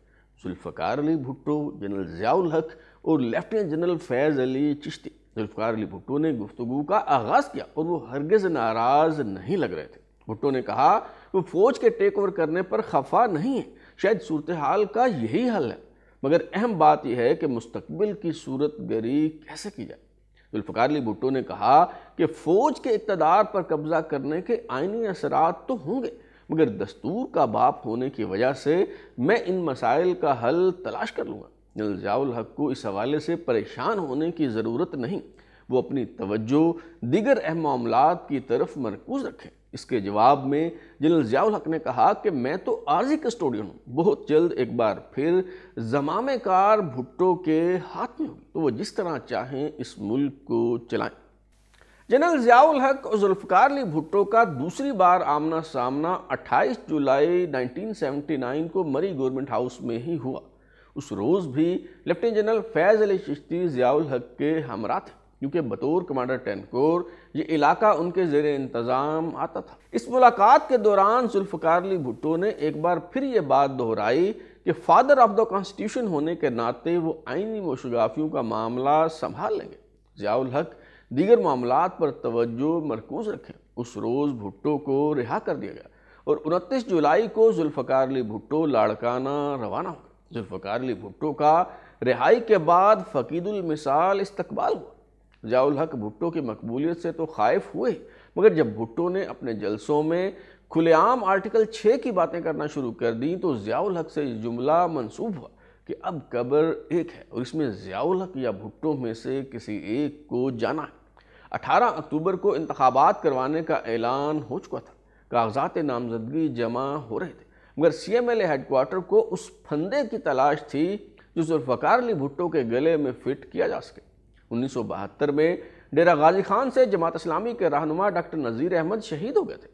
A: ذوالفقار علی بھٹو، جنرل ضیاء الحق اور لیفٹیننٹ جنرل فیض علی چشتی۔ ذوالفقار علی بھٹو نے گفتگو کا آغاز کیا اور وہ ہرگز ناراض نہیں لگ رہے تھے۔ بھٹو نے کہا وہ فوج کے ٹیک اوور کرنے پر خفا نہیں ہے، شاید صورتحال کا یہی حل ہے، مگر اہم بات یہ ہے کہ مستقبل کی صورت گری کیسے کی جائے۔ ذوالفقار علی بھٹو نے کہا کہ فوج کے اقتدار پر قبضہ کرنے کے آئینی اثرات تو ہوں گے، مگر دستور کا باپ ہونے کی وجہ سے میں ان مسائل کا حل تلاش کر لوں گا۔ جنرل ضیاء الحق کو اس حوالے سے پریشان ہونے کی ضرورت نہیں، وہ اپنی توجہ دیگر اہم معاملات کی طرف مرکوز رکھیں۔ اس کے جواب میں جنرل ضیاء الحق نے کہا کہ میں تو عارضی کسٹوڈین ہوں، بہت جلد ایک بار پھر زمام کار بھٹو کے ہاتھ میں ہوگی، تو وہ جس طرح چاہیں اس ملک کو چلائیں۔ جنرل ضیاء الحق اور ذوالفقار علی بھٹو کا دوسری بار آمنا سامنا 28 جولائی 1979 کو مری گورنمنٹ ہاؤس میں ہی ہوا۔ اس روز بھی لیفٹیننٹ جنرل فیض علی چشتی ضیاء الحق کے ہمراہ تھے، کیونکہ بطور کمانڈر 10 کور یہ علاقہ ان کے زیر انتظام آتا تھا۔ اس ملاقات کے دوران ذوالفقار علی بھٹو نے ایک بار پھر یہ بات دہرائی کہ فادر آف دا کانسٹیٹیوشن ہونے کے ناطے وہ آئینی موشگافیوں کا معاملہ سنبھال لیں گے۔ ضیاء الحق دیگر معاملات پر توجہ مرکوز رکھیں۔ اس روز بھٹو کو رہا کر دیا گیا اور 29 جولائی کو ذوالفقار علی بھٹو لاڑکانہ روانہ ہو گئے۔ ذوالفقار علی بھٹو کا رہائی کے بعد فقید المثال استقبال ہوا۔ ضیاء الحق بھٹو کی مقبولیت سے تو خائف ہوئے، مگر جب بھٹو نے اپنے جلسوں میں کھلے عام آرٹیکل 6 کی باتیں کرنا شروع کر دیں تو ضیاء الحق سے یہ جملہ منسوب ہوا کہ اب قبر ایک ہے اور اس میں ضیاء الحق یا بھٹو میں سے کسی ایک کو جانا ہے۔ 18 اکتوبر کو انتخابات کروانے کا اعلان ہو چکا تھا، کاغذات نامزدگی جمع ہو رہے تھے، مگر C M L A headquarter کو اس پھندے کی تلاش تھی جو ذوالفقار علی بھٹو کے گلے میں فٹ کیا جا سکے۔ 1972 میں ڈیرہ غازی خان سے جماعت اسلامی کے رہنما ڈاکٹر نذیر احمد شہید ہو گئے تھے۔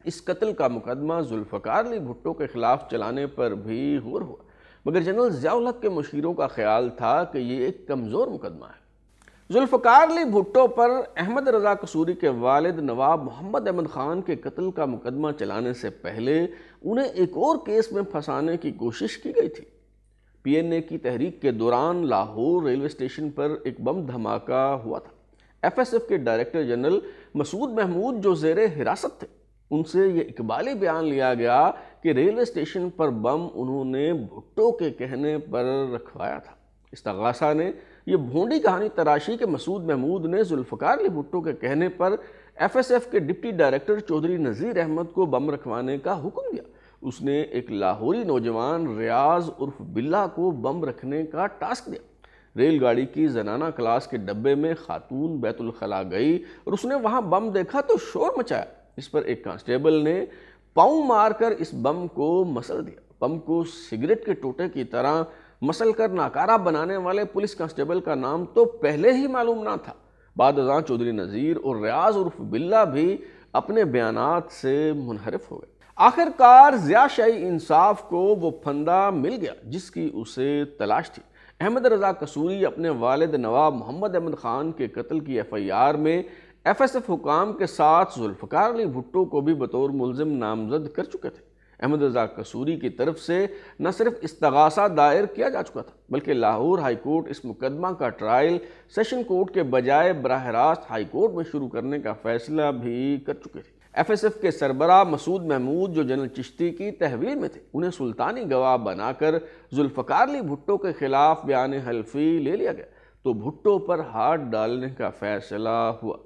A: اس قتل کا مقدمہ ذوالفقار علی بھٹو کے خلاف چلانے پر بھی غور ہوا، مگر جنرل ضیاء الحق کے مشیروں کا خیال تھا کہ یہ ایک کمزور مقدمہ ہے۔ ذوالفقار علی بھٹو پر احمد رضا قصوری کے والد نواب محمد احمد خان کے قتل کا مقدمہ چلانے سے پہلے انہیں ایک اور کیس میں پھنسانے کی کوشش کی گئی تھی۔ پی این اے کی تحریک کے دوران لاہور ریلوے اسٹیشن پر ایک بم دھماکہ ہوا تھا۔ ایف ایس ایف کے ڈائریکٹر جنرل مسعود محمود جو زیر حراست تھے، ان سے یہ اقبالی بیان لیا گیا کہ ریلوے اسٹیشن پر بم انہوں نے بھٹو کے کہنے پر رکھوایا تھا۔ استغاثہ نے یہ بھونڈی کہانی تراشی کہ مسعود محمود نے ذوالفقار علی بھٹو کے کہنے پر ایف ایس ایف کے ڈپٹی ڈائریکٹر چودھری نذیر احمد کو بم رکھوانے کا حکم دیا۔ اس نے ایک لاہوری نوجوان ریاض عرف بلّہ کو بم رکھنے کا ٹاسک دیا۔ ریل گاڑی کی زنانہ کلاس کے ڈبے میں خاتون بیت الخلاء گئی اور اس نے وہاں بم دیکھا تو شور مچایا۔ اس پر ایک کانسٹیبل نے پاؤں مار کر اس بم کو مسل دیا۔ بم کو سگریٹ کے ٹوٹے کی طرح مسل کر ناکارہ بنانے والے پولیس کانسٹیبل کا نام تو پہلے ہی معلوم نہ تھا۔ بعد ازاں چودھری نذیر اور ریاض عرف بلّہ بھی اپنے بیانات سے منحرف ہو گئے۔ آخر کار ضیاء شاہی انصاف کو وہ پھندا مل گیا جس کی اسے تلاش تھی۔ احمد رضا قصوری اپنے والد نواب محمد احمد خان کے قتل کی ایف آئی آر میں ایف ایس ایف حکام کے ساتھ ذوالفقار علی بھٹو کو بھی بطور ملزم نامزد کر چکے تھے۔ احمد رضا قصوری کی طرف سے نہ صرف استغاثہ دائر کیا جا چکا تھا، بلکہ لاہور ہائی کورٹ اس مقدمہ کا ٹرائل سیشن کورٹ کے بجائے براہ راست ہائی کورٹ میں شروع کرنے کا فیصلہ بھی کر چکے تھے۔ ایف ایس ایف کے سربراہ مسعود محمود جو جنرل چشتی کی تحویل میں تھے، انہیں سلطانی گواہ بنا کر ذوالفقار علی بھٹو کے خلاف بیان حلفی لے لیا گیا تو بھٹو پر ہاتھ ڈالنے کا فیصلہ ہوا۔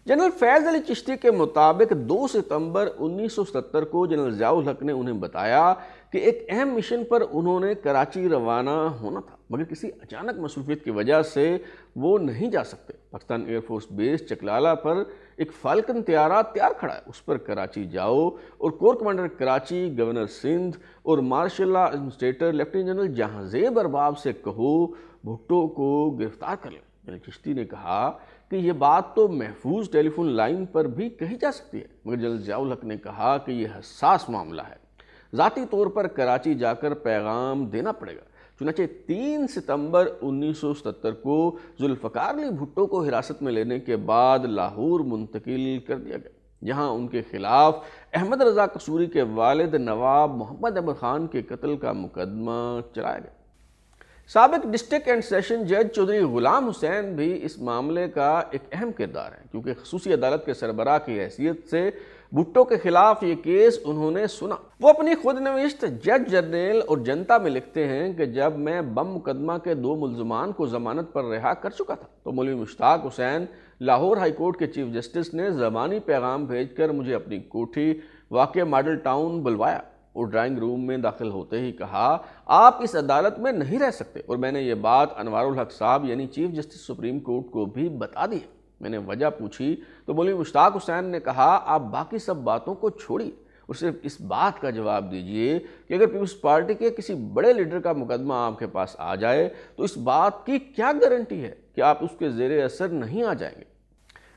A: جنرل فیض علی چشتی کے مطابق 2 ستمبر 1970 کو جنرل ضیاء الحق نے انہیں بتایا کہ ایک اہم مشن پر انہوں نے کراچی روانہ ہونا تھا، مگر کسی اچانک مصروفیت کی وجہ سے وہ نہیں جا سکتے۔ Pakistan air force base Chaklala پر ایک فالکن طیارہ تیار کھڑا ہے، اس پر کراچی جاؤ اور corps commander Karachi, governor Sindh اور martial law administrator lieutenant general Jahanzeb ارباب سے کہو بھٹو کو گرفتار کر لیں۔ چشتی نے کہا کہ یہ بات تو محفوظ ٹیلی فون لائن پر بھی کہی جا سکتی ہے، مگر جنرل ضیاء الحق نے کہا کہ یہ حساس معاملہ ہے، ذاتی طور پر کراچی جا کر پیغام دینا پڑے گا۔ چنانچہ 3 ستمبر 1977 کو ذوالفقار علی بھٹو کو حراست میں لینے کے بعد لاہور منتقل کر دیا گیا، جہاں ان کے خلاف احمد رضا قصوری کے والد نواب محمد احمد خان کے قتل کا مقدمہ چلایا گیا۔ سابق ڈسٹرکٹ اینڈ سیشن جج چودھری غلام حسین بھی اس معاملے کا ایک اہم کردار ہے، کیونکہ خصوصی عدالت کے سربراہ کی حیثیت سے بھٹو کے خلاف یہ کیس انہوں نے سنا۔ وہ اپنی خود نوشت جج جرنیل اور جنتا میں لکھتے ہیں کہ جب میں بم مقدمہ کے 2 ملزمان کو ضمانت پر رہا کر چکا تھا تو مولوی مشتاق حسین لاہور ہائی کورٹ کے چیف جسٹس نے زبانی پیغام بھیج کر مجھے اپنی کوٹھی واقع ماڈل ٹاؤن بلوایا اور ڈرائنگ روم میں داخل ہوتے ہی کہا آپ اس عدالت میں نہیں رہ سکتے، اور میں نے یہ بات انوار الحق صاحب یعنی چیف جسٹس سپریم کورٹ کو بھی بتا دی ہے۔ میں نے وجہ پوچھی تو مولوی مشتاق حسین نے کہا آپ باقی سب باتوں کو چھوڑیے اور صرف اس بات کا جواب دیجئے کہ اگر پیپلز پارٹی کے کسی بڑے لیڈر کا مقدمہ آپ کے پاس آ جائے تو اس بات کی کیا گارنٹی ہے کہ آپ اس کے زیر اثر نہیں آ جائیں گے۔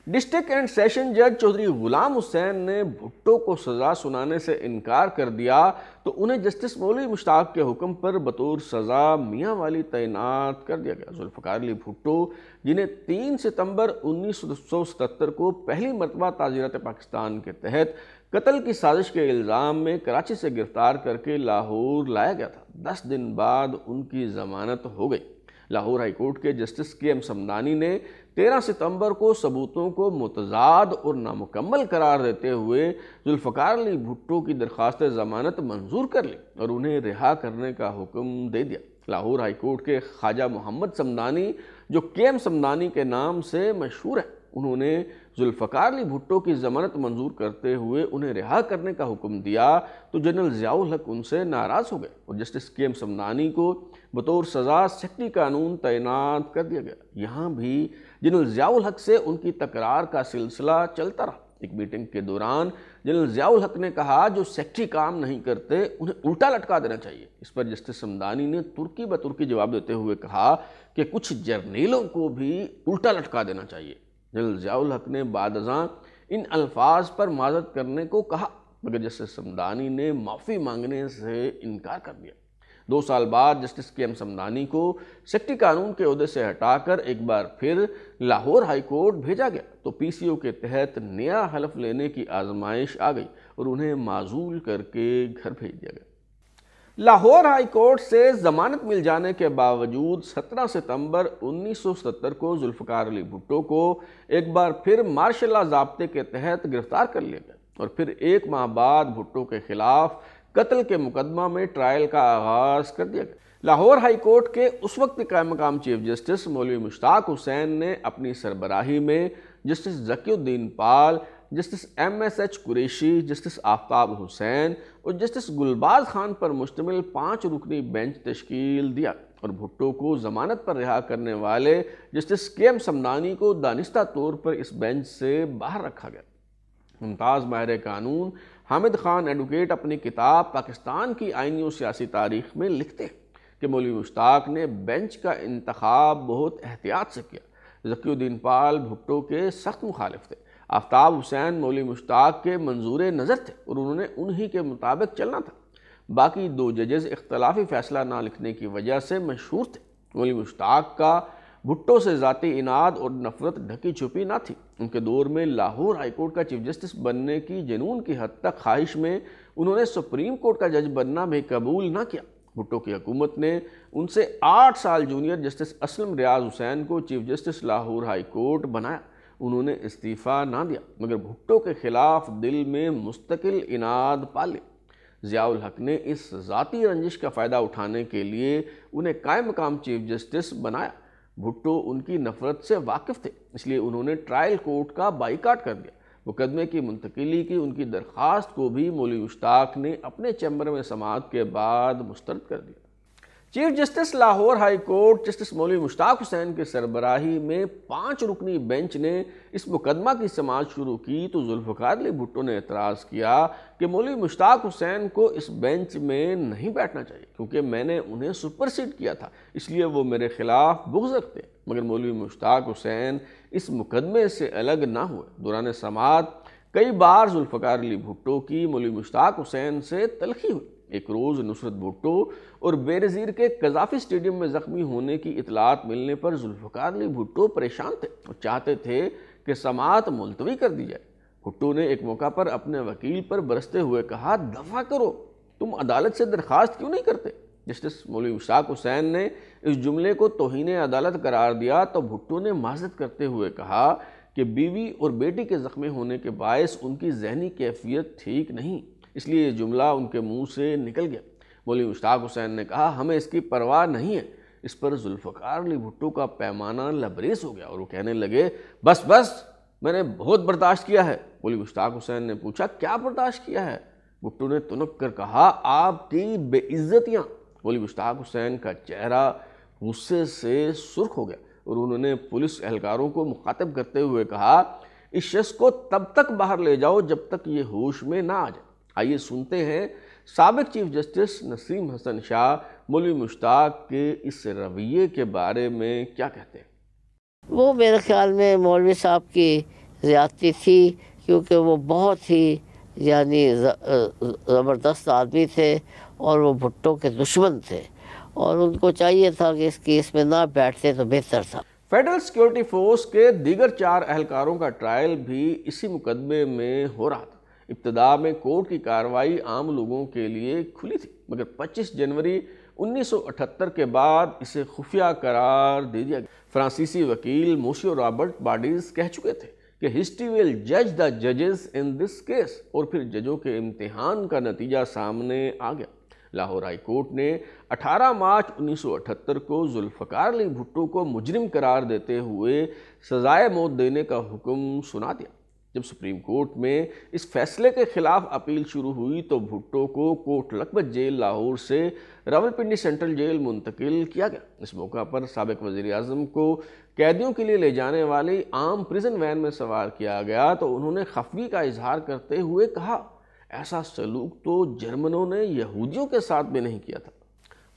A: ڈسٹرکٹ اینڈ سیشن جج چودھری غلام حسین نے بھٹو کو سزا سنانے سے انکار کر دیا تو انہیں جسٹس مولوی مشتاق کے حکم پر بطور سزا میاں والی تعینات کر دیا گیا۔ ذوالفقار علی بھٹو جنہیں 3 ستمبر 1977 کو پہلی مرتبہ تعزیرات پاکستان کے تحت قتل کی سازش کے الزام میں کراچی سے گرفتار کر کے لاہور لایا گیا تھا، 10 دن بعد ان کی ضمانت ہو گئی۔ لاہور ہائی کورٹ کے جسٹس کے ایم سمدانی نے 13 ستمبر کو ثبوتوں کو متضاد اور نامکمل قرار دیتے ہوئے ذوالفقار علی بھٹو کی درخواست ضمانت منظور کر لی اور انہیں رہا کرنے کا حکم دے دیا۔ لاہور ہائی کورٹ کے خواجہ محمد سمدانی جو کے ایم سمدانی کے نام سے مشہور ہیں، انہوں نے ذوالفقار علی بھٹو کی ضمانت منظور کرتے ہوئے انہیں رہا کرنے کا حکم دیا تو جنرل ضیاء الحق ان سے ناراض ہو گئے اور جسٹس کے ایم سمدانی کو بطور سزا سیکٹری قانون تعینات کر دیا گیا۔ یہاں بھی جنرل ضیاء الحق سے ان کی تکرار کا سلسلہ چلتا رہا۔ ایک میٹنگ کے دوران جنرل ضیاء الحق نے کہا جو سیکٹری کام نہیں کرتے انہیں الٹا لٹکا دینا چاہیے۔ اس پر جسٹس سمدانی نے ترکی بترکی جواب دیتے ہوئے کہا کہ کچھ جرنیلوں کو بھی الٹا لٹکا دینا چاہیے۔ جنرل ضیاء الحق نے بعد ازاں ان الفاظ پر معذرت کرنے کو کہا، مگر جسٹس سمدانی نے معافی مانگنے سے انکار کر دیا۔ 2 سال بعد جسٹس کے ایم سمدانی کو سیکٹری قانون کے عہدے سے ہٹا کر ایک بار پھر لاہور ہائی کورٹ بھیجا گیا تو پی سی او کے تحت نیا حلف لینے کی آزمائش آ گئی اور انہیں معزول کر کے گھر بھیج دیا گیا۔ لاہور ہائی کورٹ سے ضمانت مل جانے کے باوجود 17 ستمبر 1977 کو ذوالفقار علی بھٹو کو ایک بار پھر مارشل لا ضابطے کے تحت گرفتار کر لیا گیا اور پھر 1 ماہ بعد بھٹو کے خلاف قتل کے مقدمہ میں ٹرائل کا آغاز کر دیا گیا۔ لاہور ہائی کورٹ کے اس وقت قائم مقام چیف جسٹس مولوی مشتاق حسین نے اپنی سربراہی میں justice Zakiuddin Pal, justice M S H Qureshi, justice Aftab Hussain اور جسٹس گلباز خان پر مشتمل 5 رکنی بینچ تشکیل دیا اور بھٹو کو ضمانت پر رہا کرنے والے جسٹس کے ایم سمدانی کو دانستہ طور پر اس بینچ سے باہر رکھا گیا۔ ممتاز ماہر قانون حامد خان ایڈوکیٹ اپنی کتاب پاکستان کی آئینی و سیاسی تاریخ میں لکھتے ہیں کہ مولوی مشتاق نے بینچ کا انتخاب بہت احتیاط سے کیا۔ ذکی الدین پال بھٹو کے سخت مخالف تھے، آفتاب حسین مولوی مشتاق کے منظور نظر تھے اور انہوں نے انہی کے مطابق چلنا تھا۔ باقی 2 ججز اختلافی فیصلہ نہ لکھنے کی وجہ سے مشہور تھے۔ مولوی مشتاق کا بھٹو سے ذاتی اناد اور نفرت ڈھکی چھپی نہ تھی۔ ان کے دور میں لاہور ہائی کورٹ کا چیف جسٹس بننے کی جنون کی حد تک خواہش میں انہوں نے سپریم کورٹ کا جج بننا بھی قبول نہ کیا۔ بھٹو کی حکومت نے ان سے 8 سال جونیئر جسٹس اسلم ریاض حسین کو chief justice Lahore high court بنایا۔ انہوں نے استعفیٰ نہ دیا مگر بھٹو کے خلاف دل میں مستقل اناد پال لیا۔ ضیاء الحق نے اس ذاتی رنجش کا فائدہ اٹھانے کے لیے انہیں قائم مقام چیف جسٹس بنایا۔ بھٹو ان کی نفرت سے واقف تھے، اس لیے انہوں نے ٹرائل کورٹ کا بائیکاٹ کر دیا۔ مقدمے کی منتقلی کی ان کی درخواست کو بھی مولوی مشتاق نے اپنے چیمبر میں سماعت کے بعد مسترد کر دیا۔ Chief justice Lahore high court justice Maulvi مشتاق حسین کے سربراہی میں 5 رکنی بینچ نے اس مقدمہ کی سماعت شروع کی تو ذوالفقار علی بھٹو نے اعتراض کیا کہ مولوی مشتاق حسین کو اس بینچ میں نہیں بیٹھنا چاہیے کیونکہ میں نے انہیں سپرسیڈ کیا تھا، اس لیے وہ میرے خلاف بغض رکھتے ہیں۔ مگر مولوی مشتاق حسین اس مقدمے سے الگ نہ ہوئے۔ دوران سماعت کئی بار ذوالفقار علی بھٹو کی مولوی مشتاق حسین سے تلخی ہوئی۔ ایک روز نصرت بھٹو اور بینظیر کے قذافی اسٹیڈیم میں زخمی ہونے کی اطلاعات ملنے پر ذوالفقار علی بھٹو پریشان تھے اور چاہتے تھے کہ سماعت ملتوی کر دی جائے۔ بھٹو نے ایک موقع پر اپنے وکیل پر برستے ہوئے کہا، دفع کرو، تم عدالت سے درخواست کیوں نہیں کرتے؟ جسٹس مولوی مشتاق حسین نے اس جملے کو توہین عدالت قرار دیا تو بھٹو نے معذرت کرتے ہوئے کہا کہ بیوی اور بیٹی کے زخمی ہونے کے باعث ان کی ذہنی کیفیت ٹھیک نہیں، اس لیے یہ جملہ ان کے منہ سے نکل گیا۔ مولوی مشتاق حسین نے کہا، ہمیں اس کی پرواہ نہیں ہے۔ اس پر ذوالفقار علی بھٹو کا پیمانہ لبریز ہو گیا اور وہ کہنے لگے، بس میں نے بہت برداشت کیا ہے۔ مولوی مشتاق حسین نے پوچھا، کیا برداشت کیا ہے؟ بھٹو نے تنک کر کہا، آپ کی بے عزتیاں۔ مولوی مشتاق حسین کا چہرہ غصے سے سرخ ہو گیا اور انہوں نے پولیس اہلکاروں کو مخاطب کرتے ہوئے کہا، اس شخص کو تب تک باہر لے جاؤ جب تک یہ ہوش میں نہ آ جائے۔ آئیے سنتے ہیں سابق چیف جسٹس نسیم حسن شاہ مولوی مشتاق کے اس رویے کے بارے میں کیا کہتے ہیں۔
B: وہ میرے خیال میں مولوی صاحب کی زیادتی تھی، کیونکہ وہ بہت ہی زبردست آدمی تھے اور وہ بھٹو کے دشمن تھے اور ان کو چاہیے تھا کہ اس کیس میں نہ بیٹھتے تو بہتر تھا۔
A: فیڈرل سیکیورٹی فورس کے دیگر 4 اہلکاروں کا ٹرائل بھی اسی مقدمے میں ہو رہا تھا۔ ابتدا میں کورٹ کی کارروائی عام لوگوں کے لیے کھلی تھی، مگر 25 جنوری 1978 کے بعد اسے خفیہ قرار دے دیا گیا۔ فرانسیسی وکیل موسیو رابرٹ باڈیز کہہ چکے تھے کہ ہسٹری ول جج دا ججز ان دس کیس، اور پھر ججوں کے امتحان کا نتیجہ سامنے آ گیا۔ لاہور ہائی کورٹ نے 18 مارچ 1978 کو ذوالفقار علی بھٹو کو مجرم قرار دیتے ہوئے سزائے موت دینے کا حکم سنا دیا۔ جب سپریم کورٹ میں اس فیصلے کے خلاف اپیل شروع ہوئی تو بھٹو کو کوٹ لکھپت جیل لاہور سے راولپنڈی سینٹرل جیل منتقل کیا گیا۔ اس موقع پر سابق وزیر اعظم کو قیدیوں کے لیے لے جانے والی عام پریزن وین میں سوار کیا گیا تو انہوں نے خفگی کا اظہار کرتے ہوئے کہا، ایسا سلوک تو جرمنوں نے یہودیوں کے ساتھ بھی نہیں کیا تھا۔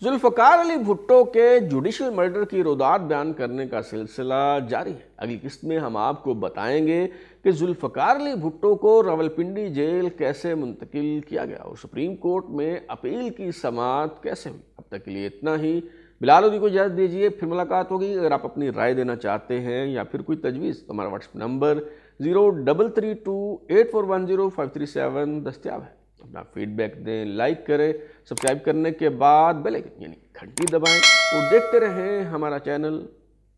A: ذوالفقار علی بھٹو کے جوڈیشل مرڈر کی رودات بیان کرنے کا سلسلہ جاری ہے۔ اگلی قسط میں ہم آپ کو بتائیں گے کہ ذوالفقار علی بھٹو کو راولپنڈی جیل کیسے منتقل کیا گیا اور سپریم کورٹ میں اپیل کی سماعت کیسے ہوئی۔ اب تک کے لیے اتنا ہی۔ بلال لودھی کو اجازت دیجیے، پھر ملاقات ہوگی۔ اگر آپ اپنی رائے دینا چاہتے ہیں یا پھر کوئی تجویز تو ہمارا واٹس ایپ نمبر 033284105337 دستیاب ہے۔ اپنا فیڈ بیک دیں، لائک کریں، سبسکرائب کرنے کے بعد بیل آئیکن یعنی گھنٹی دبائیں اور دیکھتے رہیں ہمارا چینل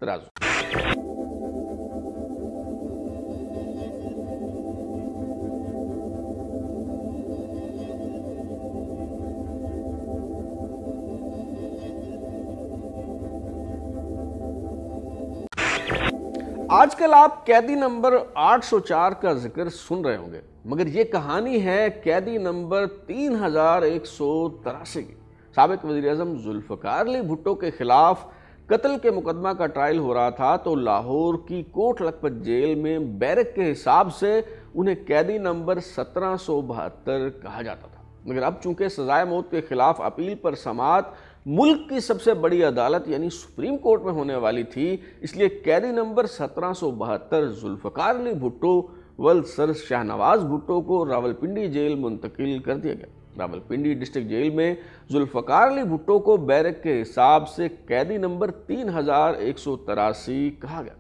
A: ترازو۔ آج کل آپ قیدی نمبر 804 کا ذکر سن رہے ہوں گے، مگر یہ کہانی ہے قیدی نمبر 3183 کی۔ سابق وزیر اعظم ذوالفقار علی بھٹو کے خلاف قتل کے مقدمہ کا ٹرائل ہو رہا تھا تو لاہور کی کوٹ لکھپت جیل میں بیرک کے حساب سے انہیں قیدی نمبر 1772 کہا جاتا تھا، مگر اب چونکہ سزائے موت کے خلاف اپیل پر سماعت ملک کی سب سے بڑی عدالت یعنی سپریم کورٹ میں ہونے والی تھی، اس لیے قیدی نمبر 1772 ذوالفقار علی بھٹو ولد سر شاہنواز بھٹو کو راولپنڈی جیل منتقل کر دیا گیا۔ راولپنڈی ڈسٹرکٹ جیل میں ذوالفقار علی بھٹو کو بیرک کے حساب سے قیدی نمبر 3183 کہا گیا۔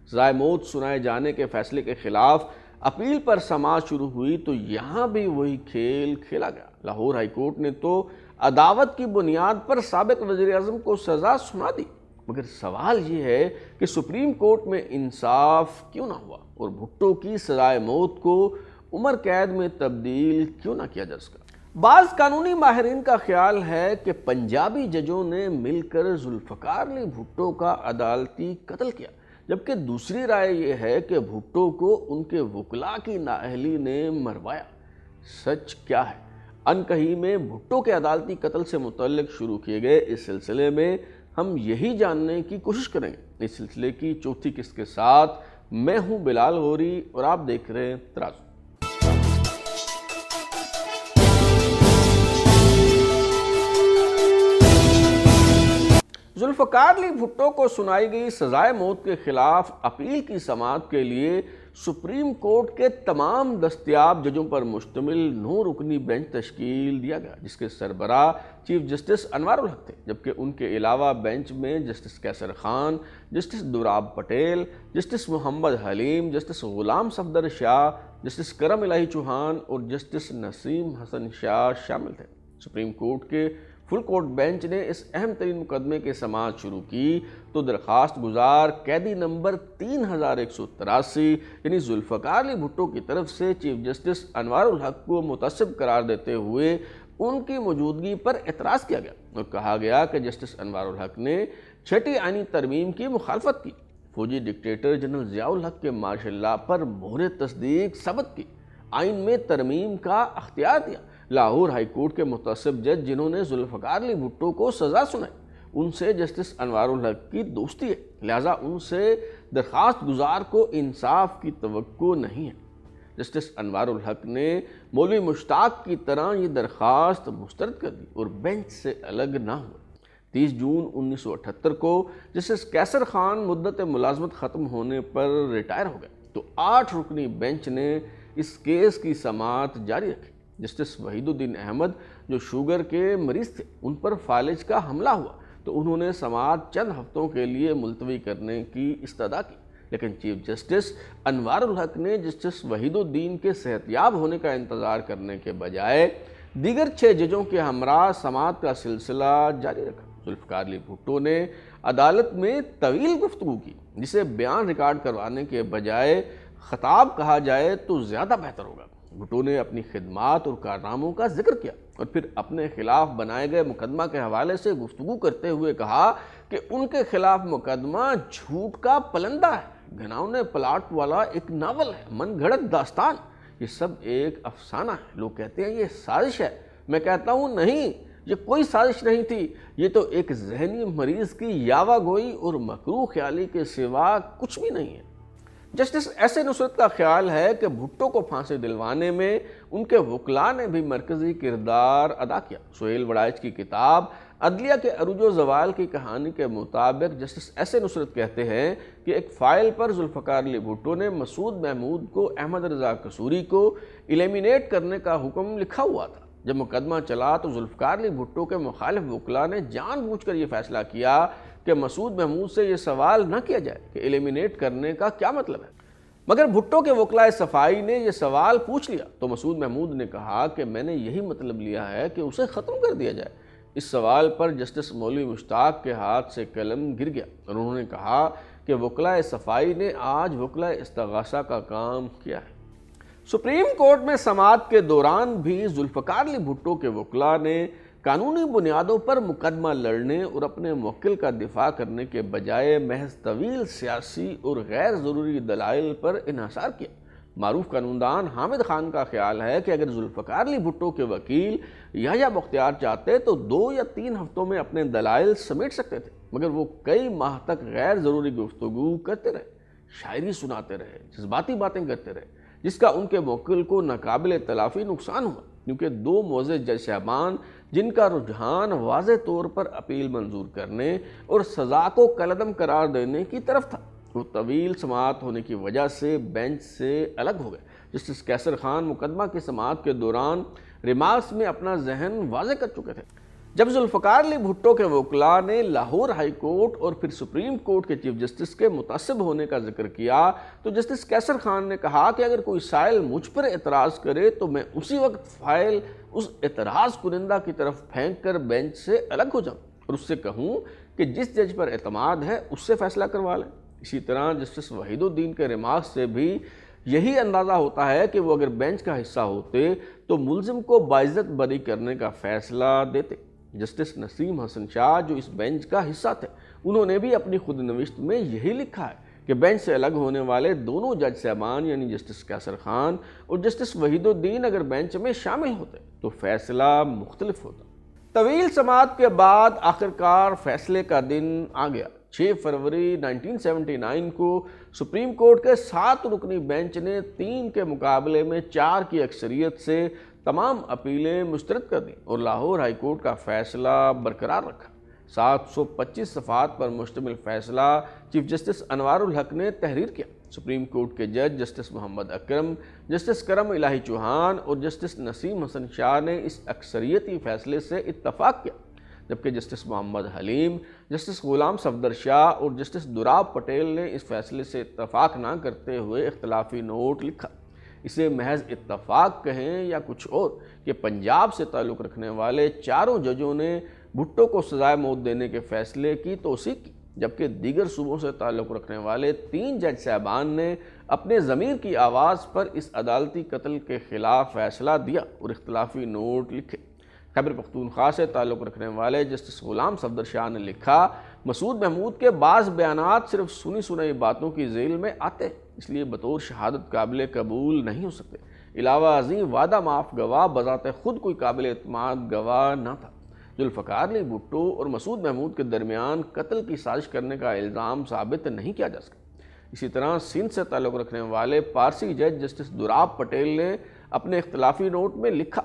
A: سزائے موت سنائے جانے کے فیصلے کے خلاف اپیل پر سماعت شروع ہوئی تو یہاں بھی وہی کھیل کھیلا گیا۔ لاہور ہائی کورٹ نے تو عداوت کی بنیاد پر سابق وزیر اعظم کو سزا سنا دی، مگر سوال یہ ہے کہ سپریم کورٹ میں انصاف کیوں نہ ہوا اور بھٹو کی سزائے موت کو عمر قید میں تبدیل کیوں نہ کیا جا سکا۔ بعض قانونی ماہرین کا خیال ہے کہ پنجابی ججوں نے مل کر ذوالفقار علی بھٹو کا عدالتی قتل کیا، جبکہ دوسری رائے یہ ہے کہ بھٹو کو ان کے وکلاء کی نااہلی نے مروایا۔ سچ کیا ہے؟ انکہی میں بھٹو کے عدالتی قتل سے متعلق شروع کیے گئے اس سلسلے میں ہم یہی جاننے کی کوشش کریں گے۔ اس سلسلے کی چوتھی قسط کے ساتھ میں ہوں بلال غوری اور آپ دیکھ رہے ہیں ترازو۔ ذوالفقار علی بھٹو کو سنائی گئی سزائے موت کے خلاف اپیل کی سماعت کے لیے سپریم کورٹ کے تمام دستیاب ججوں پر مشتمل 9 رکنی بینچ تشکیل دیا گیا، جس کے سربراہ چیف جسٹس انوار الحق تھے، جبکہ ان کے علاوہ بینچ میں جسٹس کیسر خان، جسٹس دوراب پٹیل، جسٹس محمد حلیم، جسٹس غلام صفدر شاہ، جسٹس کرم الہی چوہان اور جسٹس نسیم حسن شاہ شامل تھے۔ سپریم کورٹ کے فل کورٹ بینچ نے اس اہم ترین مقدمے کی سماعت شروع کی تو درخواست گزار قیدی نمبر 3183 یعنی ذوالفقار علی بھٹو کی طرف سے چیف جسٹس انوار الحق کو متعصب قرار دیتے ہوئے ان کی موجودگی پر اعتراض کیا گیا اور کہا گیا کہ جسٹس انوار الحق نے 6ٹی آئینی ترمیم کی مخالفت کی، فوجی ڈکٹیٹر جنرل ضیاء الحق کے مارشل لا پر مہر تصدیق ثبت کی، آئین میں ترمیم کا اختیار دیا۔ لاہور ہائی کورٹ کے متعصب جج جنہوں نے ذوالفقار علی بھٹو کو سزا سنائی، ان سے جسٹس انوار الحق کی دوستی ہے، لہٰذا ان سے درخواست گزار کو انصاف کی توقع نہیں ہے۔ جسٹس انوار الحق نے مولوی مشتاق کی طرح یہ درخواست مسترد کر دی اور بینچ سے الگ نہ ہوئے۔ 30 جون 1978 کو جسٹس کیسر خان مدت ملازمت ختم ہونے پر ریٹائر ہو گئے تو 8 رکنی بینچ نے اس کیس کی سماعت جاری رکھی۔ جسٹس وحید الدین احمد جو شوگر کے مریض تھے، ان پر فالج کا حملہ ہوا تو انہوں نے سماعت چند ہفتوں کے لیے ملتوی کرنے کی استدعا کی، لیکن چیف جسٹس انوار الحق نے جسٹس وحید الدین کے صحتیاب ہونے کا انتظار کرنے کے بجائے دیگر 6 ججوں کے ہمراہ سماعت کا سلسلہ جاری رکھا۔ ذوالفقار علی بھٹو نے عدالت میں طویل گفتگو کی، جسے بیان ریکارڈ کروانے کے بجائے خطاب کہا جائے تو زیادہ بہتر ہوگا۔ بھٹو نے اپنی خدمات اور کارناموں کا ذکر کیا اور پھر اپنے خلاف بنائے گئے مقدمہ کے حوالے سے گفتگو کرتے ہوئے کہا کہ ان کے خلاف مقدمہ جھوٹ کا پلندہ ہے، گھناؤنے پلاٹ والا ایک ناول ہے، من گھڑت داستان، یہ سب ایک افسانہ ہے۔ لوگ کہتے ہیں یہ سازش ہے، میں کہتا ہوں نہیں، یہ کوئی سازش نہیں تھی، یہ تو ایک ذہنی مریض کی یاوہ گوئی اور مکروہ خیالی کے سوا کچھ بھی نہیں ہے۔ جسٹس ایس اے نصرت کا خیال ہے کہ بھٹو کو پھانسی دلوانے میں ان کے وکلاء نے بھی مرکزی کردار ادا کیا۔ سہیل وڑائچ کی کتاب عدلیہ کے عروج و زوال کی کہانی کے مطابق جسٹس ایس اے نصرت کہتے ہیں کہ ایک فائل پر ذوالفقار علی بھٹو نے مسعود محمود کو احمد رضا قصوری کو ایلیمینیٹ کرنے کا حکم لکھا ہوا تھا۔ جب مقدمہ چلا تو ذوالفقار علی بھٹو کے مخالف وکلاء نے جان بوجھ کر یہ فیصلہ کیا کہ مسعود محمود سے یہ سوال نہ کیا جائے کہ ایلیمینیٹ کرنے کا کیا مطلب ہے، مگر بھٹو کے وکلاء صفائی نے یہ سوال پوچھ لیا تو مسعود محمود نے کہا کہ میں نے یہی مطلب لیا ہے کہ اسے ختم کر دیا جائے۔ اس سوال پر جسٹس مولوی مشتاق کے ہاتھ سے قلم گر گیا اور انہوں نے کہا کہ وکلاء صفائی نے آج وکلاء استغاثہ کا کام کیا ہے۔ سپریم کورٹ میں سماعت کے دوران بھی ذوالفقار علی بھٹو کے وکلاء نے قانونی بنیادوں پر مقدمہ لڑنے اور اپنے موکل کا دفاع کرنے کے بجائے محض طویل سیاسی اور غیر ضروری دلائل پر انحصار کیا۔ معروف قانوندان حامد خان کا خیال ہے کہ اگر ذوالفقار علی بھٹو کے وکیل یحییٰ بختیار چاہتے تو 2 یا 3 ہفتوں میں اپنے دلائل سمیٹ سکتے تھے، مگر وہ کئی ماہ تک غیر ضروری گفتگو کرتے رہے، شاعری سناتے رہے، جذباتی باتیں کرتے رہے، جس کا ان کے موکل کو ناقابل تلافی نقصان ہوا، کیونکہ 2 معزز جج صاحبان جن کا رجحان واضح طور پر اپیل منظور کرنے اور سزا کو کالعدم قرار دینے کی طرف تھا، وہ طویل سماعت ہونے کی وجہ سے بینچ سے الگ ہو گئے۔ جسٹس کیسر خان مقدمہ کی سماعت کے دوران ریمارکس میں اپنا ذہن واضح کر چکے تھے۔ جب ذوالفقار علی بھٹو کے وکلاء نے لاہور ہائی کورٹ اور پھر سپریم کورٹ کے چیف جسٹس کے متعصب ہونے کا ذکر کیا تو جسٹس کیسر خان نے کہا کہ اگر کوئی سائل مجھ پر اعتراض کرے تو میں اسی وقت فائل اس اعتراض کنندہ کی طرف پھینک کر بینچ سے الگ ہو جاؤں اور اس سے کہوں کہ جس جج پر اعتماد ہے اس سے فیصلہ کروا لیں۔ اسی طرح جسٹس وحید الدین کے ریمارکس سے بھی یہی اندازہ ہوتا ہے کہ وہ اگر بینچ کا حصہ ہوتے تو ملزم کو باعزت بری کرنے کا فیصلہ دیتے۔ جسٹس نسیم حسن شاہ جو اس بینچ کا حصہ تھے، انہوں نے بھی اپنی خود نوشت میں یہی لکھا ہے کہ بینچ سے الگ ہونے والے دونوں جج صاحبان یعنی جسٹس قیصر خان اور جسٹس وحید الدین اگر بینچ میں شامل ہوتے تو فیصلہ مختلف ہوتا۔ طویل سماعت کے بعد آخرکار فیصلے کا دن آ گیا۔ 6 فروری 1979 کو سپریم کورٹ کے 7 رکنی بینچ نے 3 کے مقابلے میں 4 کی اکثریت سے تمام اپیلیں مسترد کر دیں اور لاہور ہائی کورٹ کا فیصلہ برقرار رکھا۔ 725 صفحات پر مشتمل فیصلہ چیف جسٹس انوار الحق نے تحریر کیا۔ سپریم کورٹ کے جج جسٹس محمد اکرم، جسٹس کرم الہی چوہان اور جسٹس نسیم حسن شاہ نے اس اکثریتی فیصلے سے اتفاق کیا، جبکہ جسٹس محمد حلیم، جسٹس غلام صفدر شاہ اور جسٹس دراب پٹیل نے اس فیصلے سے اتفاق نہ کرتے ہوئے اختلافی نوٹ لکھا۔ اسے محض اتفاق کہیں یا کچھ اور کہ پنجاب سے تعلق رکھنے والے 4 ججوں نے بھٹو کو سزائے موت دینے کے فیصلے کی توثیق کی، جبکہ دیگر صوبوں سے تعلق رکھنے والے 3 جج صاحبان نے اپنے ضمیر کی آواز پر اس عدالتی قتل کے خلاف فیصلہ دیا اور اختلافی نوٹ لکھے۔ خیبر پختونخوا سے تعلق رکھنے والے جسٹس غلام صفدر شاہ نے لکھا، مسعود محمود کے بعض بیانات صرف سنی سنائی باتوں کی ذیل میں آتے ہیں، اس لیے بطور شہادت قابل قبول نہیں ہو سکتے۔ علاوہ ازیں وعدہ معاف گواہ بذات خود کوئی قابل اعتماد گواہ نہ تھا۔ ذوالفقار علی بھٹو اور مسعود محمود کے درمیان قتل کی سازش کرنے کا الزام ثابت نہیں کیا جا سکا۔ اسی طرح سندھ سے تعلق رکھنے والے پارسی جج جسٹس دراب پٹیل نے اپنے اختلافی نوٹ میں لکھا،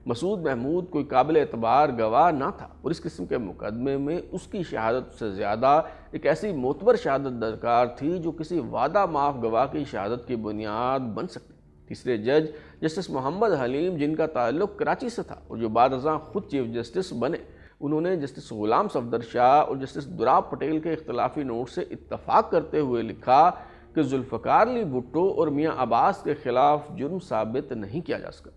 A: مسعود محمود کوئی قابل اعتبار گواہ نہ تھا اور اس قسم کے مقدمے میں اس کی شہادت سے زیادہ ایک ایسی معتبر شہادت درکار تھی جو کسی وعدہ معاف گواہ کی شہادت کی بنیاد بن سکتی۔ تیسرے جج جسٹس محمد حلیم، جن کا تعلق کراچی سے تھا اور جو بعد ازاں خود چیف جسٹس بنے، انہوں نے جسٹس غلام صفدر شاہ اور جسٹس دراب پٹیل کے اختلافی نوٹ سے اتفاق کرتے ہوئے لکھا کہ ذوالفقار علی بھٹو اور میاں عباس کے خلاف جرم ثابت نہیں کیا جا سکا۔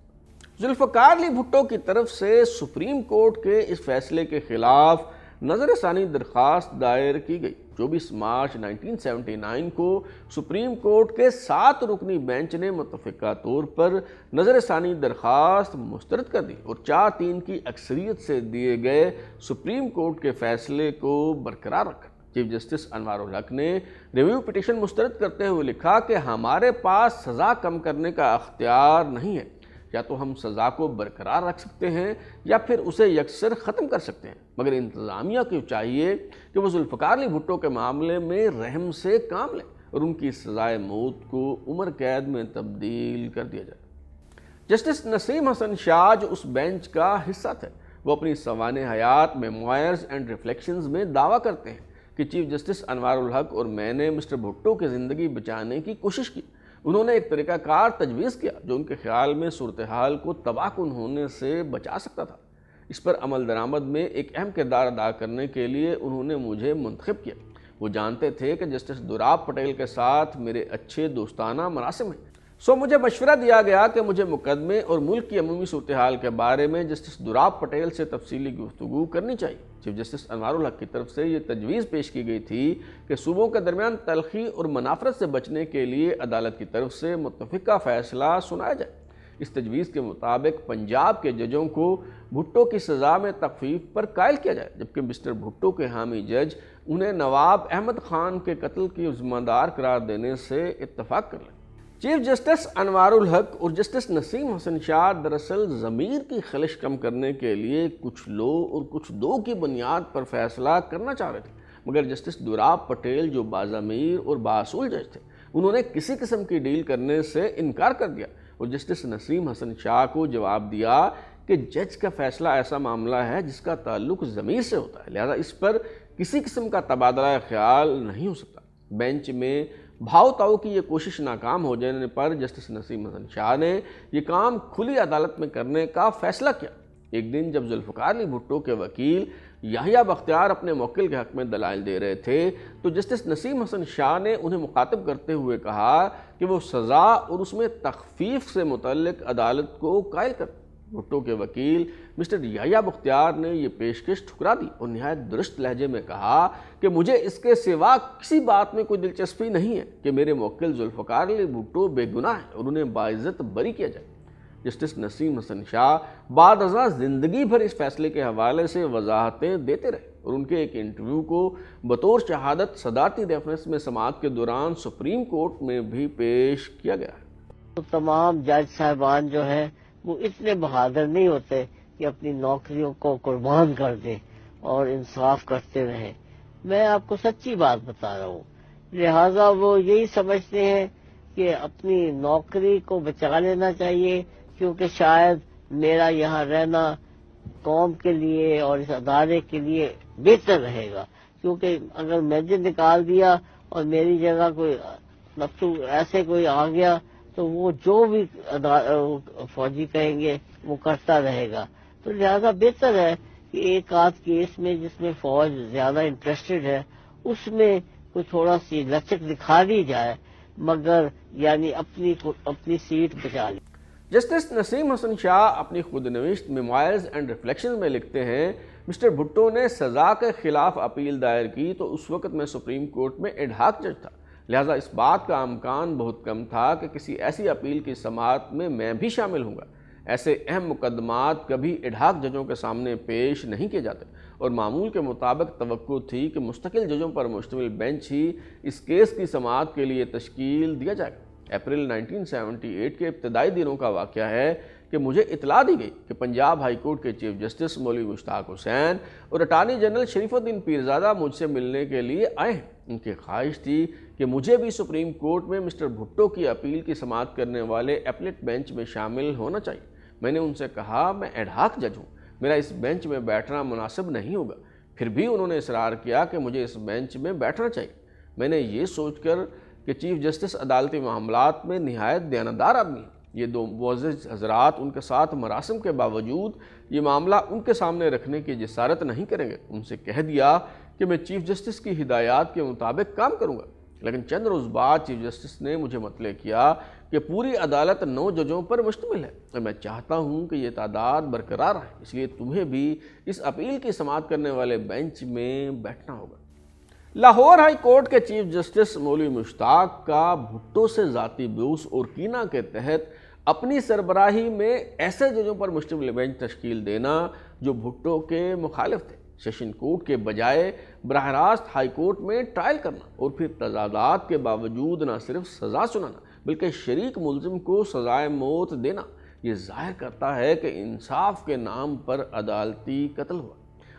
A: ذوالفقار علی بھٹو کی طرف سے سپریم کورٹ کے اس فیصلے کے خلاف نظر ثانی درخواست دائر کی گئی۔ 24 مارچ 1979 کو سپریم کورٹ کے 7 رکنی بینچ نے متفقہ طور پر نظر ثانی درخواست مسترد کر دی اور 4-3 کی اکثریت سے دیے گئے سپریم کورٹ کے فیصلے کو برقرار رکھا۔ چیف جسٹس انوار الحق نے ریویو پٹیشن مسترد کرتے ہوئے لکھا کہ ہمارے پاس سزا کم کرنے کا اختیار نہیں ہے، یا تو ہم سزا کو برقرار رکھ سکتے ہیں یا پھر اسے یکسر ختم کر سکتے ہیں، مگر انتظامیہ کو چاہیے کہ وہ ذوالفقار علی بھٹو کے معاملے میں رحم سے کام لیں اور ان کی سزائے موت کو عمر قید میں تبدیل کر دیا جائے۔ جسٹس نسیم حسن شاہ جو اس بینچ کا حصہ تھے، وہ اپنی سوانح حیات میموائرز اینڈ ریفلیکشنز میں دعویٰ کرتے ہیں کہ چیف جسٹس انوار الحق اور میں نے مسٹر بھٹو کی زندگی بچانے کی کوشش کی۔ انہوں نے ایک طریقہ کار تجویز کیا جو ان کے خیال میں صورتحال کو تباہ کن ہونے سے بچا سکتا تھا۔ اس پر عمل درآمد میں ایک اہم کردار ادا کرنے کے لیے انہوں نے مجھے منتخب کیا۔ وہ جانتے تھے کہ جسٹس دراب پٹیل کے ساتھ میرے اچھے دوستانہ مراسم ہیں، سو مجھے مشورہ دیا گیا کہ مجھے مقدمے اور ملک کی عمومی صورتحال کے بارے میں جسٹس دراب پٹیل سے تفصیلی گفتگو کرنی چاہیے۔ چیف جسٹس انوار الحق کی طرف سے یہ تجویز پیش کی گئی تھی کہ صوبوں کے درمیان تلخی اور منافرت سے بچنے کے لیے عدالت کی طرف سے متفقہ فیصلہ سنایا جائے۔ اس تجویز کے مطابق پنجاب کے ججوں کو بھٹو کی سزا میں تخفیف پر قائل کیا جائے، جبکہ مسٹر بھٹو کے حامی جج انہیں نواب احمد خان کے قتل کی ذمہ دار قرار دینے سے اتفاق کر لیں۔ چیف جسٹس انوار الحق اور جسٹس نسیم حسن شاہ دراصل ضمیر کی خلش کم کرنے کے لیے کچھ لو اور کچھ دو کی بنیاد پر فیصلہ کرنا چاہ رہے تھے، مگر جسٹس دراب پٹیل جو باضمیر اور باصول جج تھے، انہوں نے کسی قسم کی ڈیل کرنے سے انکار کر دیا اور جسٹس نسیم حسن شاہ کو جواب دیا کہ جج کا فیصلہ ایسا معاملہ ہے جس کا تعلق ضمیر سے ہوتا ہے، لہذا اس پر کسی قسم کا تبادلہ خیال نہیں ہو سکتا۔ بینچ میں بھاؤ تاؤ کی یہ کوشش ناکام ہو جانے پر جسٹس نسیم حسن شاہ نے یہ کام کھلی عدالت میں کرنے کا فیصلہ کیا۔ ایک دن جب ذوالفقار علی بھٹو کے وکیل یحییٰ بختیار اپنے موکل کے حق میں دلائل دے رہے تھے تو جسٹس نسیم حسن شاہ نے انہیں مخاطب کرتے ہوئے کہا کہ وہ سزا اور اس میں تخفیف سے متعلق عدالت کو قائل کر۔ بھٹو کے وکیل مسٹر یحییٰ بختیار نے یہ پیشکش ٹھکرا دی اور نہایت درست لہجے میں کہا کہ مجھے اس کے سوا کسی بات میں کوئی دلچسپی نہیں ہے کہ میرے موکل ذوالفقار علی بھٹو بے گناہ ہیں اور انہیں باعزت بری کیا جائے۔ جسٹس نسیم حسن شاہ بعد ازاں زندگی بھر اس فیصلے کے حوالے سے وضاحتیں دیتے رہے اور ان کے ایک انٹرویو کو بطور شہادت صدارتی ریفرنس میں سماعت کے دوران سپریم کورٹ میں بھی پیش کیا گیا ہے۔
B: تو تمام جج صاحبان جو ہیں وہ اتنے بہادر نہیں ہوتے کہ اپنی نوکریوں کو قربان کر دیں اور انصاف کرتے رہیں۔ میں آپ کو سچی بات بتا رہا ہوں، لہذا وہ یہی سمجھتے ہیں کہ اپنی نوکری کو بچا لینا چاہیے، کیونکہ شاید میرا یہاں رہنا قوم کے لیے اور اس ادارے کے لیے بہتر رہے گا، کیونکہ اگر مجھے نکال دیا اور میری جگہ کوئی نفسو ایسے کوئی آ گیا تو وہ جو بھی فوجی کہیں گے وہ کرتا رہے گا۔ تو لہذا بہتر ہے کہ ایک آدھ کیس میں جس میں فوج زیادہ انٹرسٹڈ ہے اس میں کوئی تھوڑا سی لچک دکھا دی جائے، مگر یعنی اپنی سیٹ بچا لی۔
A: جسٹس نسیم حسن شاہ اپنی خود نوشت میموائرز اینڈ ریفلیکشن میں لکھتے ہیں، مسٹر بھٹو نے سزا کے خلاف اپیل دائر کی تو اس وقت میں سپریم کورٹ میں ایڈ ہاک جج تھا، لہٰذا اس بات کا امکان بہت کم تھا کہ کسی ایسی اپیل کی سماعت میں بھی شامل ہوں گا۔ ایسے اہم مقدمات کبھی ایڈ ہاک ججوں کے سامنے پیش نہیں کیے جاتے، اور معمول کے مطابق توقع تھی کہ مستقل ججوں پر مشتمل بینچ ہی اس کیس کی سماعت کے لیے تشکیل دیا جائے گا۔ اپریل 1978 کے ابتدائی دنوں کا واقعہ ہے کہ مجھے اطلاع دی گئی کہ پنجاب ہائی کورٹ کے چیف جسٹس مولوی مشتاق حسین اور اٹارنی جنرل شریف الدین پیرزادہ مجھ سے ملنے کے لیے آئے ہیں۔ ان کی خواہش تھی کہ مجھے بھی سپریم کورٹ میں مسٹر بھٹو کی اپیل کی سماعت کرنے والے اپلیٹ بینچ میں شامل ہونا چاہیے۔ میں نے ان سے کہا میں ایڈ ہاک جج ہوں، میرا اس بینچ میں بیٹھنا مناسب نہیں ہوگا، پھر بھی انہوں نے اصرار کیا کہ مجھے اس بینچ میں بیٹھنا چاہیے۔ میں نے یہ سوچ کر کہ چیف جسٹس عدالتی معاملات میں نہایت دیانتدار آدمی ہیں، یہ دو معزز حضرات ان کے ساتھ مراسم کے باوجود یہ معاملہ ان کے سامنے رکھنے کی جسارت نہیں کریں گے، ان سے کہہ دیا کہ میں چیف جسٹس کی ہدایات کے مطابق کام کروں گا۔ لیکن چند روز بعد چیف جسٹس نے مجھے مطلع کیا کہ پوری عدالت 9 ججوں پر مشتمل ہے اور میں چاہتا ہوں کہ یہ تعداد برقرار رہے، اس لیے تمہیں بھی اس اپیل کی سماعت کرنے والے بینچ میں بیٹھنا ہوگا۔ لاہور ہائی کورٹ کے چیف جسٹس مولوی مشتاق کا بھٹو سے ذاتی بیوس اور کینہ کے تحت اپنی سربراہی میں ایسے ججوں پر مشتمل بینچ تشکیل دینا جو بھٹو کے مخالف تھے، سیشن کورٹ کے بجائے براہ راست ہائی کورٹ میں ٹرائل کرنا اور پھر تضادات کے باوجود نہ صرف سزا سنانا بلکہ شریک ملزم کو سزائے موت دینا، یہ ظاہر کرتا ہے کہ انصاف کے نام پر عدالتی قتل ہوا۔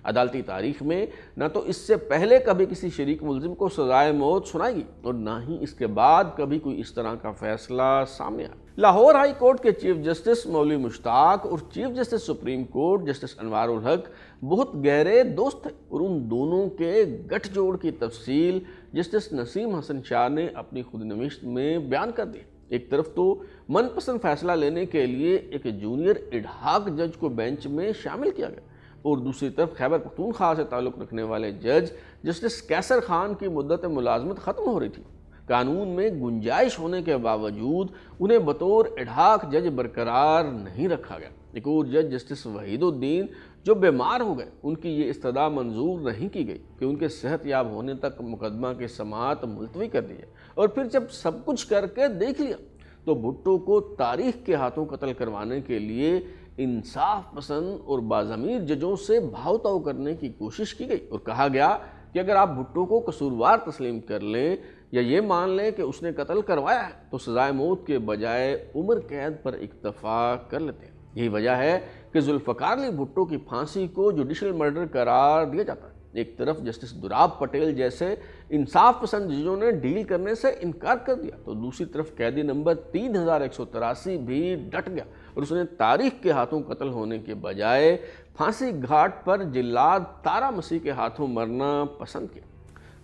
A: عدالتی تاریخ میں نہ تو اس سے پہلے کبھی کسی شریک ملزم کو سزائے موت سنائی گئی اور نہ ہی اس کے بعد کبھی کوئی اس طرح کا فیصلہ سامنے آیا۔ لاہور ہائی کورٹ کے چیف جسٹس مولوی مشتاق اور chief justice supreme court justice Anwar ul-Haq بہت گہرے دوست تھے، اور ان دونوں کے گٹھ جوڑ کی تفصیل جسٹس نسیم حسن شاہ نے اپنی خود نوشت میں بیان کر دی۔ ایک طرف تو من پسند فیصلہ لینے کے لیے ایک جونیئر ایڈ ہاک جج کو بینچ میں شامل کیا گیا، اور دوسری طرف خیبر پختونخوا سے تعلق رکھنے والے جج جسٹس کیسر خان کی مدت ملازمت ختم ہو رہی تھی۔ قانون میں گنجائش ہونے کے باوجود انہیں بطور ایڈ ہاک جج برقرار نہیں رکھا گیا۔ ایک اور جج جسٹس وحید الدین جو بیمار ہو گئے، ان کی یہ استدعا منظور نہیں کی گئی کہ ان کے صحت یاب ہونے تک مقدمہ کی سماعت ملتوی کر دی جائے، اور پھر جب سب کچھ کر کے دیکھ لیا تو بھٹو کو تاریخ کے ہاتھوں قتل کروانے کے لیے انصاف پسند اور باضمیر ججوں سے بھاؤ تاؤ کرنے کی کوشش کی گئی، اور کہا گیا کہ اگر آپ بھٹو کو قصوروار تسلیم کر لیں یا یہ مان لیں کہ اس نے قتل کروایا ہے تو سزائے موت کے بجائے عمر قید پر اکتفا کر لیتے ہیں۔ یہی وجہ ہے کہ ذوالفقار علی بھٹو کی پھانسی کو جوڈیشل مرڈر قرار دیا جاتا ہے۔ ایک طرف جسٹس دراب پٹیل جیسے انصاف پسند ججوں نے ڈیل کرنے سے انکار کر دیا، تو دوسری طرف قیدی نمبر 3183 بھی ڈٹ گیا اور اس نے تاریخ کے ہاتھوں قتل ہونے کے بجائے پھانسی گھاٹ پر جلاد تارا مسیح کے ہاتھوں مرنا پسند کیا۔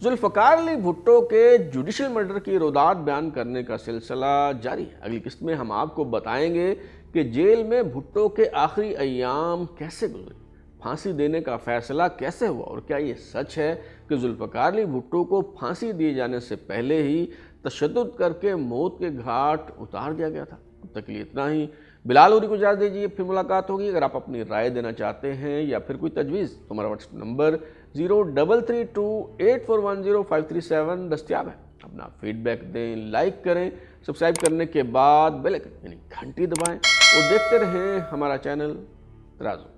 A: ذوالفقار علی بھٹو کے جوڈیشل مرڈر کی رودات بیان کرنے کا سلسلہ جاری ہے۔ اگلی قسط میں ہم آپ کو بتائیں گے کہ جیل میں بھٹو کے آخری ایام کیسے گزرے، پھانسی دینے کا فیصلہ کیسے ہوا، اور کیا یہ سچ ہے کہ ذوالفقار علی بھٹو کو پھانسی دیے جانے سے پہلے ہی تشدد کر کے موت کے گھاٹ اتار دیا گیا تھا۔ اب تک کے لیے اتنا ہی۔ بلال اوری کو اجازت دیجیے، پھر ملاقات ہوگی۔ اگر آپ اپنی رائے دینا چاہتے ہیں یا پھر کوئی تجویز تو ہمارا واٹس ایپ نمبر 033284105337 دستیاب ہے۔ اپنا فیڈ بیک دیں، لائک کریں، سبسکرائب کرنے کے بعد بیل آئکن یعنی گھنٹی دبائیں اور دیکھتے رہیں ہمارا چینل ترازو۔